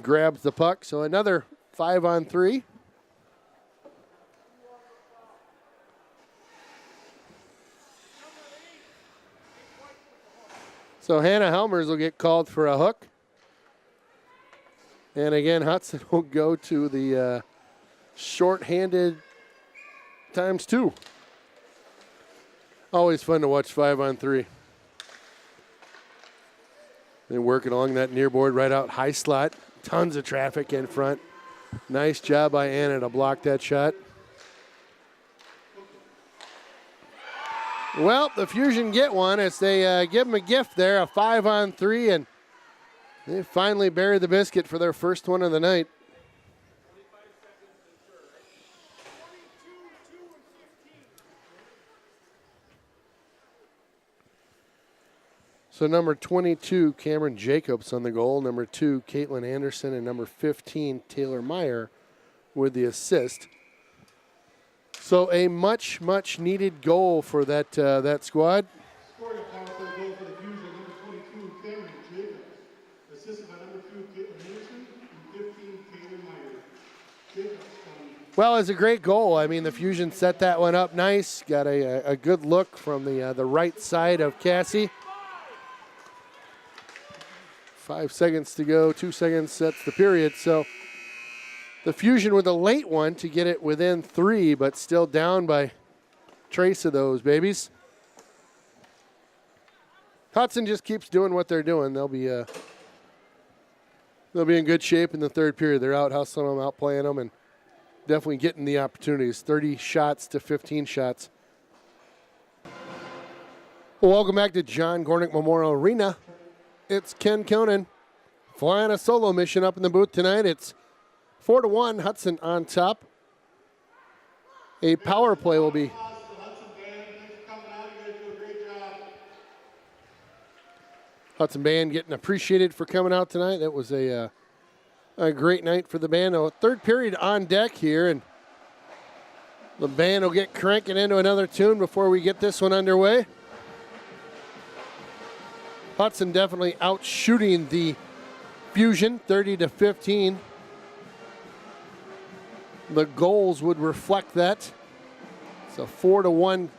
grabs the puck. So another 5-on-3. So Hannah Helmers will get called for a hook. And again, Hudson will go to the shorthanded ×2. Always fun to watch 5-on-3. They work it along that near board right out high slot. Tons of traffic in front. Nice job by Anna to block that shot. Well, the Fusion get one as they give them a gift there, a 5-on-3, and they finally buried the biscuit for their first one of the night. So number 22, Cameron Jacobs on the goal. Number 2, Caitlin Anderson, and number 15, Taylor Meyer with the assist. So a much needed goal for that squad. Scoring a power play goal for the Fusion, number 22, Cameron Jacobs. Assisted by number 2, Caitlin Anderson, and 15, Taylor Meyer. Jacobs. Well, it's a great goal. I mean, the Fusion set that one up nice. Got a good look from the right side of Cassie. 5 seconds to go, 2 seconds sets the period. So the Fusion with a late one to get it within 3, but still down by trace of those babies. Hudson just keeps doing what they're doing. They'll be in good shape in the third period. They're out hustling them, out playing them, and definitely getting the opportunities. 30 shots to 15 shots. Well, welcome back to John Gornick Memorial Arena. It's Ken Conan flying a solo mission up in the booth tonight. It's 4-1, Hudson on top. A power play will be. Hudson band getting appreciated for coming out tonight. That was a great night for the band. Third period on deck here, and the band will get cranking into another tune before we get this one underway. Hudson definitely out shooting the Fusion, 30-15. the goals would reflect that. It's a 4-1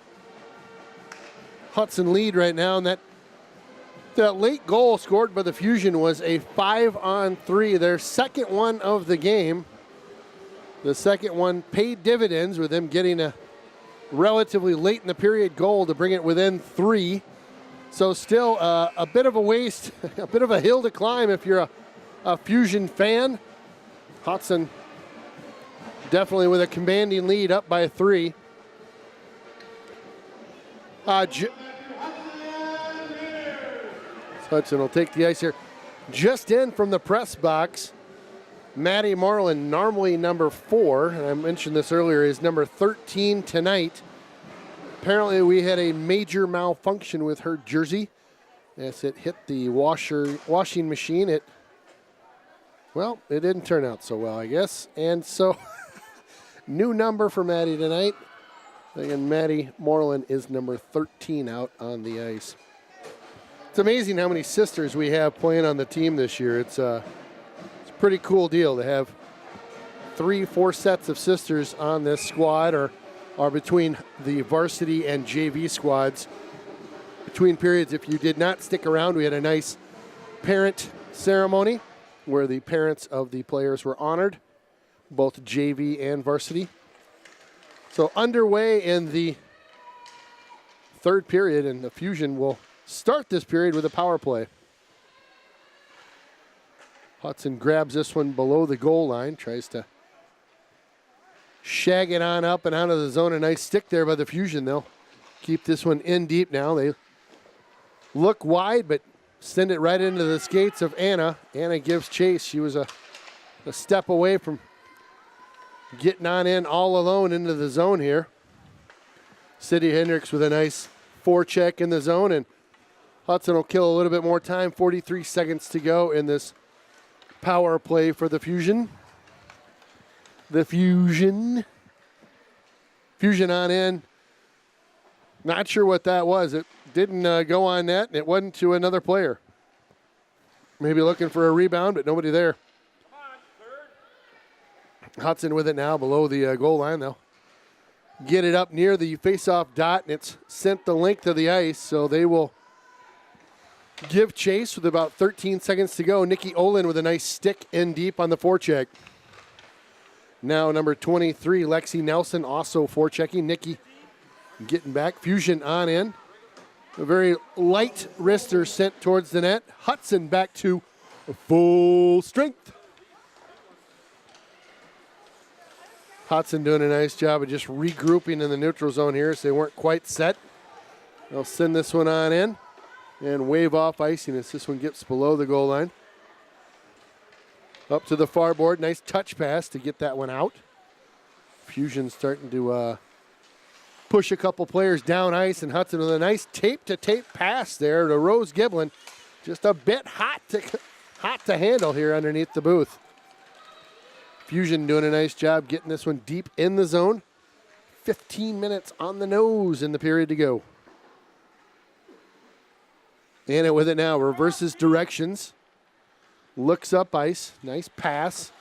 Hudson lead right now, and that late goal scored by the Fusion was a 5-on-3, their second one of the game. The second one paid dividends with them getting a relatively late in the period goal to bring it within 3. So still a bit of a waste, a bit of a hill to climb if you're a Fusion fan. Hudson definitely with a commanding lead, up by 3. Hudson will take the ice here. Just in from the press box, Maddie Marlin, normally number 4, and I mentioned this earlier, is number 13 tonight. Apparently we had a major malfunction with her jersey as it hit the washing machine. It didn't turn out so well, I guess. And so, new number for Maddie tonight. Again, Maddie Moreland is number 13 out on the ice. It's amazing how many sisters we have playing on the team this year. It's a pretty cool deal to have 3-4 sets of sisters on this squad, or between the varsity and JV squads. Between periods, if you did not stick around, we had a nice parent ceremony where the parents of the players were honored, both JV and varsity. So underway in the third period, and the Fusion will start this period with a power play. Hudson grabs this one below the goal line, tries to shag it on up and out of the zone. A nice stick there by the Fusion. They'll keep this one in deep now. They look wide, but send it right into the skates of Anna. Anna gives chase. She was a step away from getting on in all alone into the zone here. City Hendricks with a nice forecheck in the zone, and Hudson will kill a little bit more time. 43 seconds to go in this power play for the Fusion. The Fusion on in. Not sure what that was. It didn't go on net, and it wasn't to another player. Maybe looking for a rebound, but nobody there. Hudson with it now below the goal line. They'll get it up near the face-off dot, and it's sent the length of the ice, so they will give chase with about 13 seconds to go. Nikki Olin with a nice stick in deep on the forecheck. Now number 23, Lexi Nelson, also forechecking. Nikki getting back. Fusion on in. A very light wrister sent towards the net. Hudson back to full strength. Hudson doing a nice job of just regrouping in the neutral zone here, so they weren't quite set. They'll send this one on in and wave off icing as this one gets below the goal line. Up to the far board. Nice touch pass to get that one out. Fusion starting to push a couple players down ice, and Hudson with a nice tape-to-tape pass there to Rose Giblin. Just a bit hot to handle here underneath the booth. Fusion doing a nice job getting this one deep in the zone. 15 minutes on the nose in the period to go. Anna with it now, reverses directions. Looks up ice, nice pass.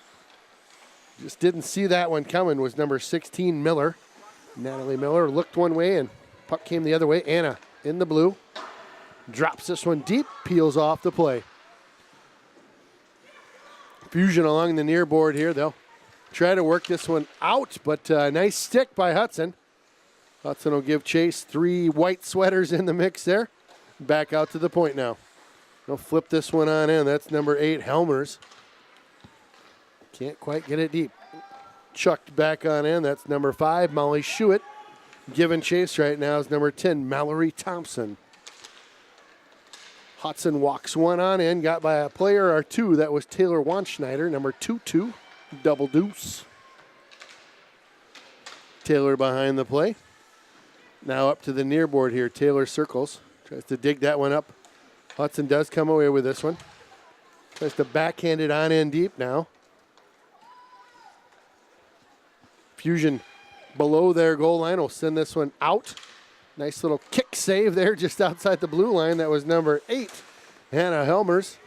Just didn't see that one coming, was number 16, Miller. Natalie Miller looked one way and puck came the other way. Anna in the blue. Drops this one deep, peels off the play. Fusion along the near board here. They'll try to work this one out, but nice stick by Hudson. Hudson will give chase. 3 white sweaters in the mix there. Back out to the point now. They'll flip this one on in. That's number 8, Helmers. Can't quite get it deep. Chucked back on in. That's number 5, Molly Schuett. Giving chase right now is number 10, Mallory Thompson. Hudson walks one on in. Got by a player or two. That was Taylor Wanschneider, number 2-2, double deuce. Taylor behind the play. Now up to the near board here. Taylor circles. Tries to dig that one up. Hudson does come away with this one. Tries to backhand it on in deep now. Fusion below their goal line will send this one out. Nice little kick save there just outside the blue line. That was number 8, Hannah Helmers.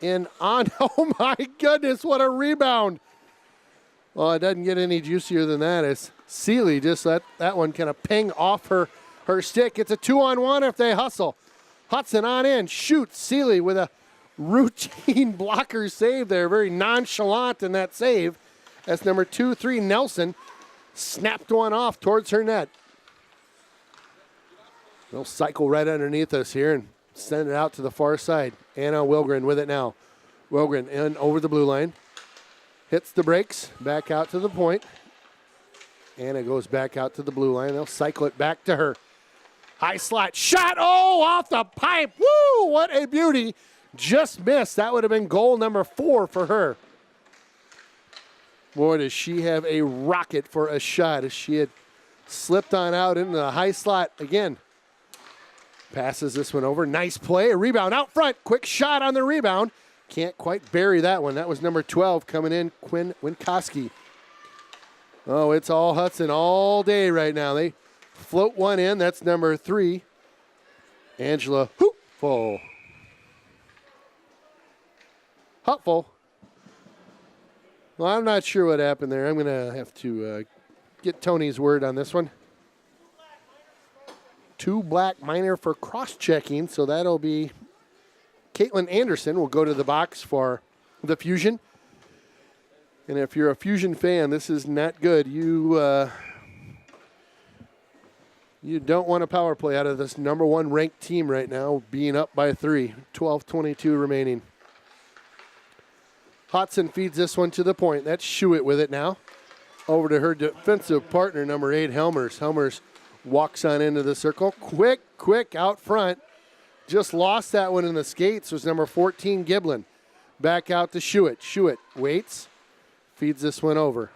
And on, oh my goodness, what a rebound. Well, it doesn't get any juicier than that as Seeley just let that one kind of ping off her stick. It's a 2-on-1 if they hustle. Hudson on in, shoots. Seeley with a routine blocker save there. Very nonchalant in that save. That's number 2-3, Nelson. Snapped one off towards her net. They'll cycle right underneath us here and send it out to the far side. Anna Wilgren with it now. Wilgren in over the blue line. Hits the brakes, back out to the point. Anna goes back out to the blue line. They'll cycle it back to her. High slot shot. Oh, off the pipe. Woo, what a beauty. Just missed. That would have been goal number 4 for her. Boy, does she have a rocket for a shot as she had slipped on out into the high slot again. Passes this one over. Nice play. A rebound out front. Quick shot on the rebound. Can't quite bury that one. That was number 12 coming in, Quinn Winkoski. Oh, it's all Hudson all day right now. They float one in. That's number 3, Angela Hoopful. Hupful. Well, I'm not sure what happened there. I'm going to have to get Tony's word on this one. 2 black minor for cross-checking, so that'll be Caitlin Anderson will go to the box for the Fusion. And if you're a Fusion fan, this is not good. You don't want a power play out of this number 1 ranked team right now, being up by 3. 12:22 remaining. Hudson feeds this one to the point. That's Schuett with it now. Over to her defensive partner, number 8, Helmers. Helmers walks on into the circle. Quick out front. Just lost that one in the skates. Was number 14, Giblin. Back out to Schuett. Schuett waits. Feeds this one over.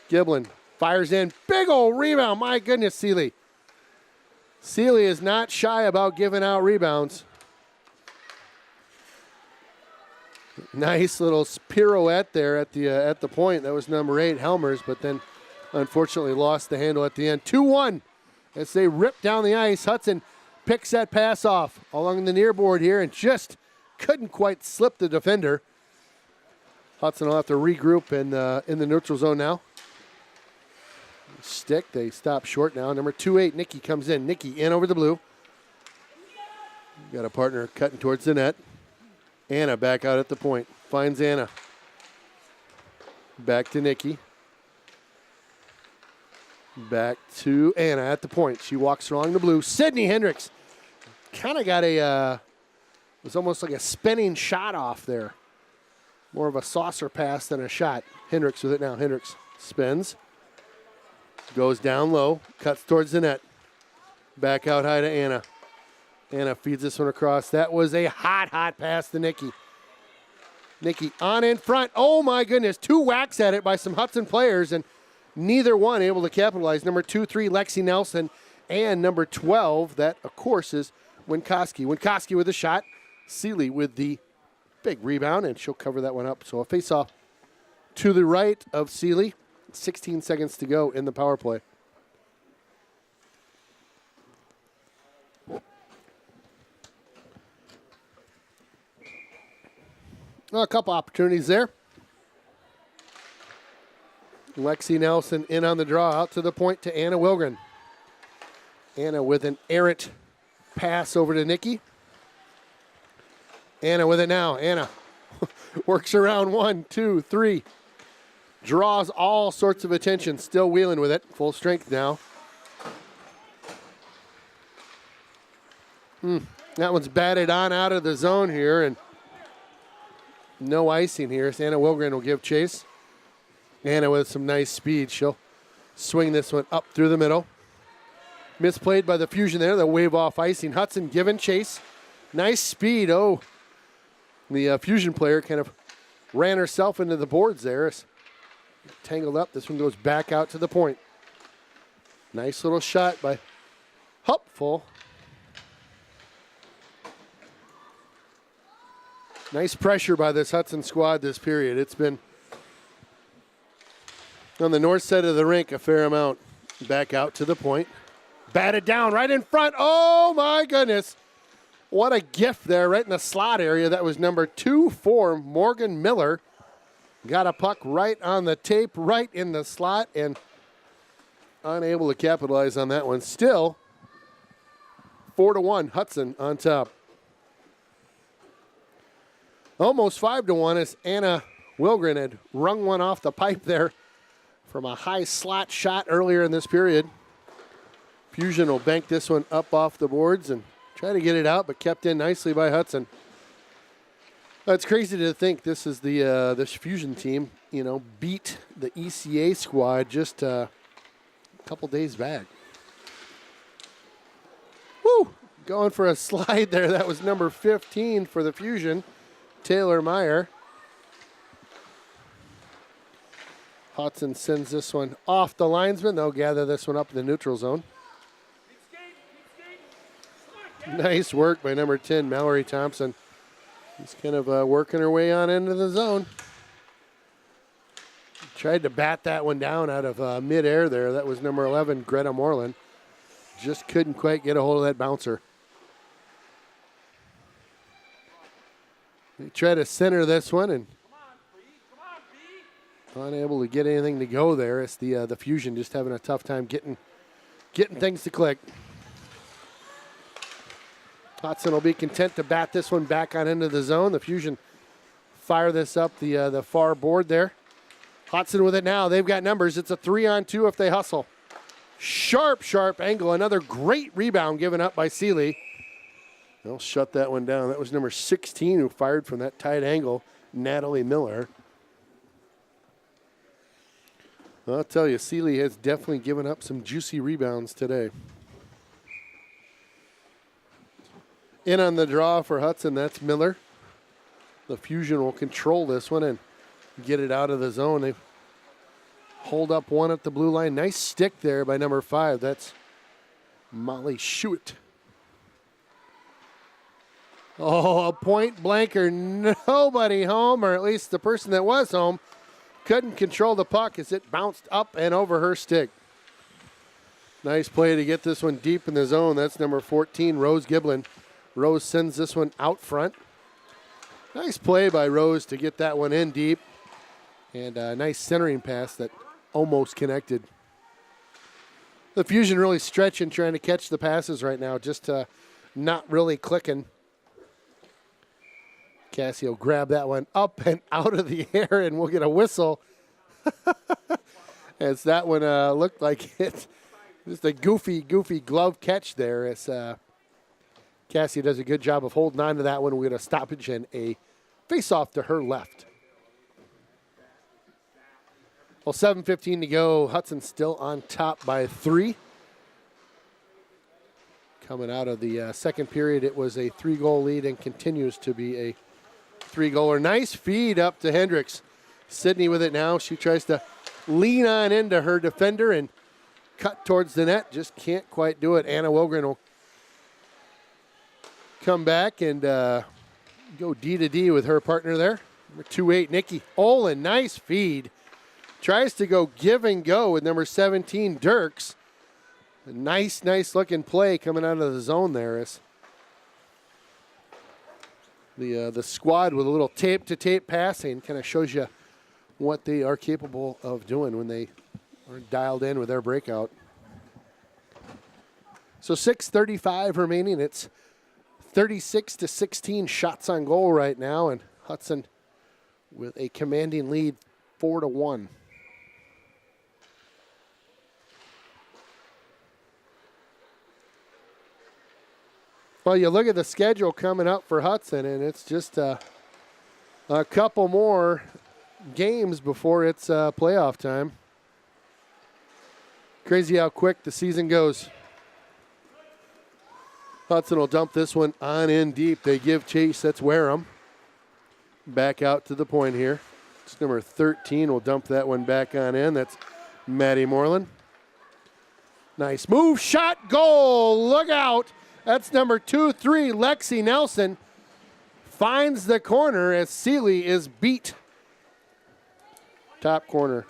Giblin fires in. Big old rebound. My goodness, Seeley. Seeley is not shy about giving out rebounds. Nice little pirouette there at the point. That was number 8, Helmers, but then unfortunately lost the handle at the end. 2-1 as they rip down the ice. Hudson picks that pass off along the near board here and just couldn't quite slip the defender. Hudson will have to regroup in the neutral zone now. Stick, they stop short now. Number 2-8, Nikki comes in. Nikki in over the blue. Got a partner cutting towards the net. Anna back out at the point. Finds Anna. Back to Nikki. Back to Anna at the point. She walks along the blue. Sydney Hendricks kind of got it was almost like a spinning shot off there. More of a saucer pass than a shot. Hendricks with it now. Hendricks spins. Goes down low. Cuts towards the net. Back out high to Anna. Anna feeds this one across. That was a hot pass to Nikki. Nikki on in front. Oh, my goodness. 2 whacks at it by some Hudson players, and neither one able to capitalize. Number 2-3, Lexi Nelson, and number 12, that, of course, is Winkoski. Winkoski with a shot. Seeley with the big rebound, and she'll cover that one up. So a face-off to the right of Seeley. 16 seconds to go in the power play. Well, a couple opportunities there. Lexi Nelson in on the draw, out to the point to Anna Wilgren. Anna with an errant pass over to Nikki. Anna with it now. Anna works around 1, 2, 3. Draws all sorts of attention. Still wheeling with it. Full strength now. That one's batted on out of the zone here, and no icing here. So Anna Wilgren will give chase. Anna with some nice speed. She'll swing this one up through the middle. Misplayed by the Fusion there. They'll wave off icing. Hudson giving chase. Nice speed. Oh, the Fusion player kind of ran herself into the boards there. Tangled up. This one goes back out to the point. Nice little shot by Hupful. Nice pressure by this Hudson squad this period. It's been on the north side of the rink a fair amount. Back out to the point. Batted down right in front. Oh, my goodness. What a gift there right in the slot area. That was number 2 for Morgan Miller. got a puck right on the tape, right in the slot, and unable to capitalize on that one. Still, 4-1, Hudson on top. Almost 5-1 as Anna Wilgren had wrung one off the pipe there from a high slot shot earlier in this period. Fusion will bank this one up off the boards and try to get it out, but kept in nicely by Hudson. It's crazy to think this is this Fusion team, beat the ECA squad just a couple days back. Woo! Going for a slide there. That was number 15 for the Fusion, Taylor Meyer. Hudson sends this one off the linesman. They'll gather this one up in the neutral zone. Nice work by number 10, Mallory Thompson. She's kind of working her way on into the zone. Tried to bat that one down out of midair there. That was number 11, Greta Moreland. Just couldn't quite get a hold of that bouncer. They try to center this one and unable to get anything to go there. It's the Fusion just having a tough time getting things to click. Hudson will be content to bat this one back on into the zone. The Fusion fire this up the far board there. Hudson with it now. They've got numbers. It's a 3-on-2 if they hustle. Sharp angle. Another great rebound given up by Seeley. They'll shut that one down. That was number 16 who fired from that tight angle, Natalie Miller. I'll tell you, Seeley has definitely given up some juicy rebounds today. In on the draw for Hudson, that's Miller. The Fusion will control this one and get it out of the zone. They hold up one at the blue line. Nice stick there by number 5. That's Molly Schuett. Oh, a point blanker. Nobody home, or at least the person that was home couldn't control the puck as it bounced up and over her stick. Nice play to get this one deep in the zone. That's number 14, Rose Giblin. Rose sends this one out front. Nice play by Rose to get that one in deep. And a nice centering pass that almost connected. The Fusion really stretching, trying to catch the passes right now, just not really clicking. Cassio grab that one up and out of the air, and we'll get a whistle. As that one looked like it. Just a goofy glove catch there. As Cassio does a good job of holding on to that one. We'll get a stoppage and a face-off to her left. Well, 7:15 to go. Hudson still on top by 3. Coming out of the second period, it was a 3-goal lead and continues to be a 3-goaler. Nice feed up to Hendricks. Sydney with it now. She tries to lean on into her defender and cut towards the net. Just can't quite do it. Anna Wilgren will come back and go D to D with her partner there. Number 28, Nikki Olin. Nice feed. Tries to go give and go with number 17, Dirks. A nice looking play coming out of the zone there. As the squad with a little tape-to-tape passing kind of shows you what they are capable of doing when they are dialed in with their breakout. So 6:35 remaining. It's 36-16 shots on goal right now, and Hudson with a commanding lead, 4-1. Well, you look at the schedule coming up for Hudson, and it's just a couple more games before it's playoff time. Crazy how quick the season goes. Hudson will dump this one on in deep. They give chase. That's Wareham. Back out to the point here. It's number 13 will dump that one back on in. That's Maddie Moreland. Nice move. Shot. Goal. Look out. That's number 2-3, Lexi Nelson. Finds the corner as Seeley is beat. Top corner.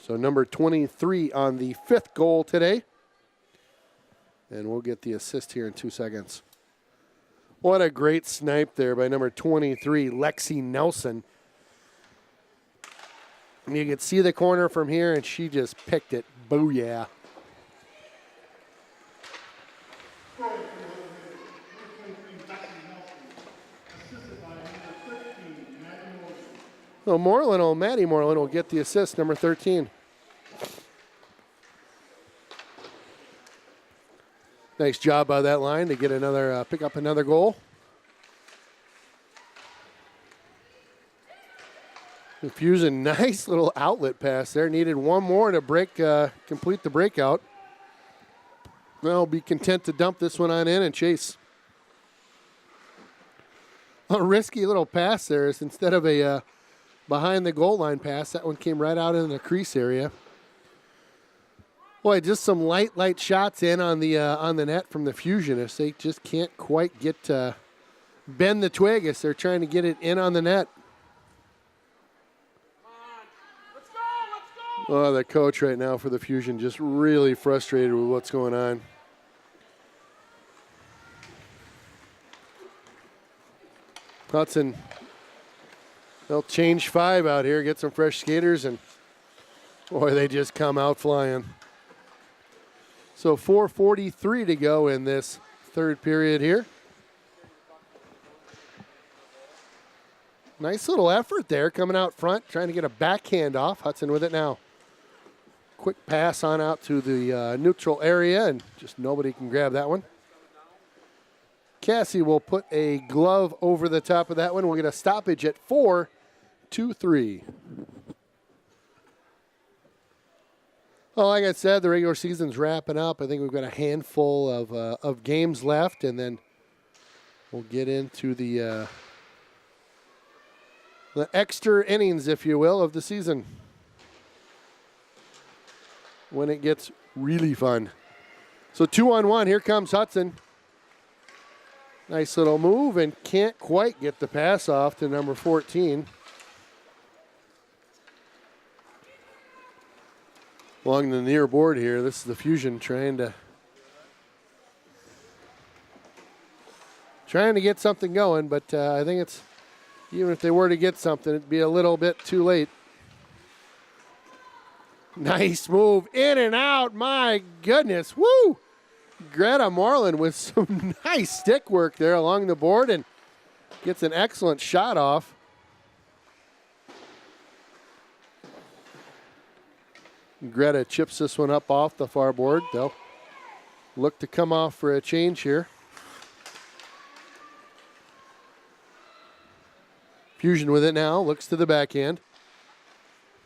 So number 23 on the 5th goal today. And we'll get the assist here in 2 seconds. What a great snipe there by number 23, Lexi Nelson. You can see the corner from here, and she just picked it. Booyah. So Maddie Moreland will get the assist, number 13. Nice job by that line to get another, pick up another goal. Fusion, nice little outlet pass there. Needed one more to complete the breakout. They'll be content to dump this one on in and chase. A risky little pass there. Instead of a behind the goal line pass, that one came right out in the crease area. Boy, just some light shots in on the net from the Fusionists. They just can't quite get bend the twig as they're trying to get it in on the net. Oh, the coach right now for the Fusion just really frustrated with what's going on. Hudson, they'll change 5 out here, get some fresh skaters, and boy, they just come out flying. So 4:43 to go in this third period here. Nice little effort there coming out front, trying to get a backhand off. Hudson with it now. Quick pass on out to the neutral area, and just nobody can grab that one. Cassie will put a glove over the top of that one. We'll get a stoppage at 4-2-3. Well, like I said, the regular season's wrapping up. I think we've got a handful of games left, and then we'll get into the extra innings, if you will, of the season, when it gets really fun. So 2-on-1, here comes Hudson. Nice little move, and can't quite get the pass off to number 14. Along the near board here, this is the Fusion trying to get something going, but I think it's, even if they were to get something, it'd be a little bit too late. Nice move, in and out, my goodness, woo! Greta Moreland with some nice stick work there along the board and gets an excellent shot off. Greta chips this one up off the far board. They'll look to come off for a change here. Fusion with it now, looks to the backhand.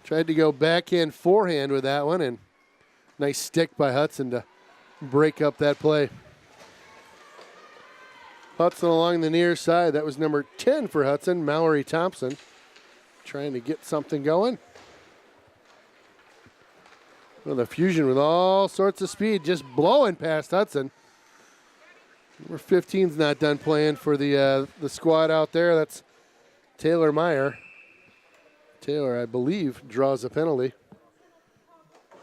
Tried to go backhand forehand with that one, and nice stick by Hudson to break up that play. Hudson along the near side. That was number 10 for Hudson, Mallory Thompson, trying to get something going. Well, the Fusion with all sorts of speed, just blowing past Hudson. Number 15's not done playing for the squad out there. That's Taylor Meyer. Taylor, I believe, draws a penalty.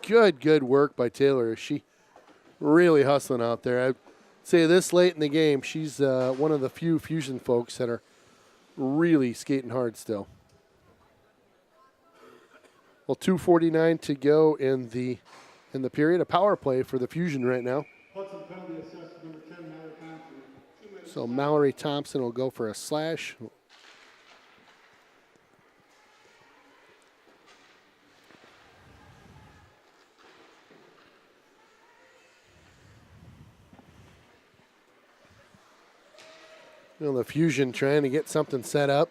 Good work by Taylor. She really hustling out there. I'd say this late in the game, she's one of the few Fusion folks that are really skating hard still. Well, 2:49 to go in the period. A power play for the Fusion right now. Hudson penalty assessed, number 10, Mallory Thompson. So Mallory Thompson will go for a slash. Well, the Fusion trying to get something set up.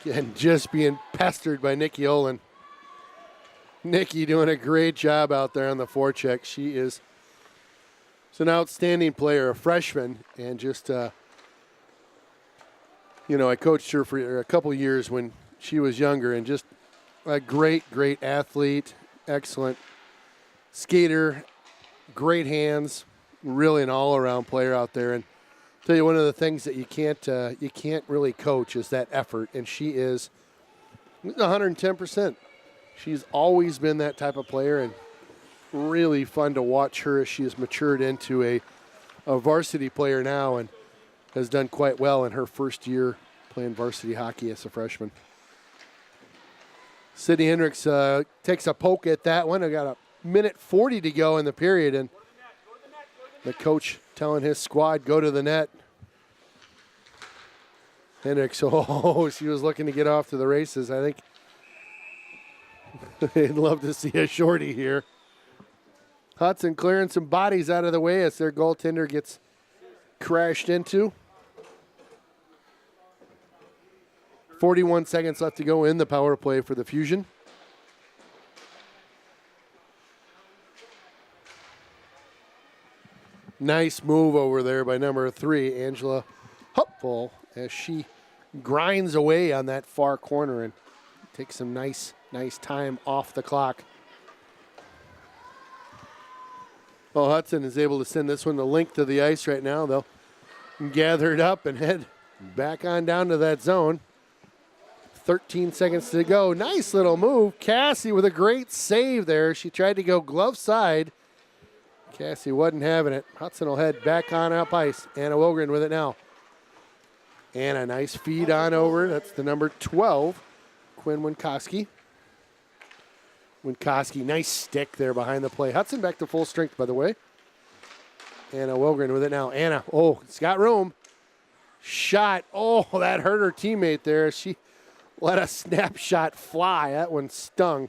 And just being pestered by Nikki Olin. Nikki doing a great job out there on the forecheck. She is an outstanding player, a freshman, and just, I coached her for a couple years when she was younger, and just a great athlete, excellent skater, great hands, really an all-around player out there. And tell you, one of the things that you can't really coach is that effort, and she is 110%. She's always been that type of player, and really fun to watch her as she has matured into a a varsity player now and has done quite well in her first year playing varsity hockey as a freshman. Sydney Hendricks takes a poke at that one. I got a minute 40 to go in the period, and the coach telling his squad, go to the net. Hendricks, oh, she was looking to get off to the races. I think they'd love to see a shorty here. Hudson clearing some bodies out of the way as their goaltender gets crashed into. 41 seconds left to go in the power play for the Fusion. Nice move over there by number 3, Angela Hupful, as she grinds away on that far corner and takes some nice time off the clock. Well, Hudson is able to send this one the length of the ice right now. They'll gather it up and head back on down to that zone. 13 seconds to go. Nice little move. Cassie with a great save there. She tried to go glove side. Cassie wasn't having it. Hudson will head back on up ice. Anna Wilgren with it now. Anna, nice feed on over. That's the number 12, Quinn Winkowski. Winkowski, nice stick there behind the play. Hudson back to full strength, by the way. Anna Wilgren with it now. Anna, oh, it's got room. Shot. Oh, that hurt her teammate there. She let a snapshot fly. That one stung.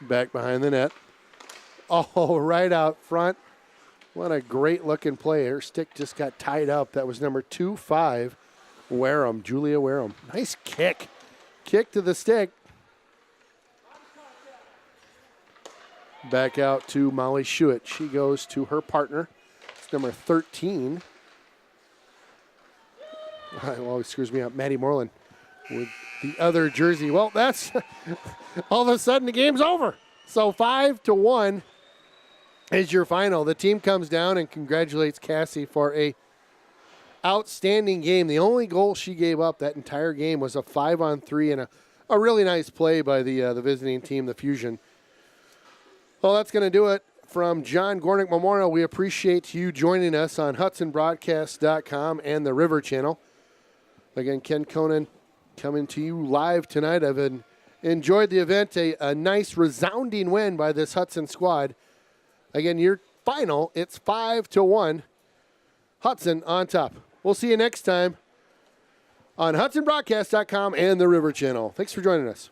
Back behind the net. Oh, right out front. What a great looking play. Her stick just got tied up. That was number 25, Wareham, Julia Wareham. Nice kick. Kick to the stick. Back out to Molly Schuett. She goes to her partner. It's number 13. Oh, excuse me, Maddie Moreland with the other jersey. Well, that's all of a sudden the game's over. So 5-1 is your final. The team comes down and congratulates Cassie for a outstanding game. The only goal she gave up that entire game was a 5-on-3 and a really nice play by the visiting team, the Fusion. Well, that's going to do it from John Gornick Memorial. We appreciate you joining us on HudsonBroadcast.com and the River Channel. Again, Ken Conan coming to you live tonight. I've enjoyed the event. A nice resounding win by this Hudson squad. Again, your final, it's 5-1. Hudson on top. We'll see you next time on HudsonBroadcast.com and the River Channel. Thanks for joining us.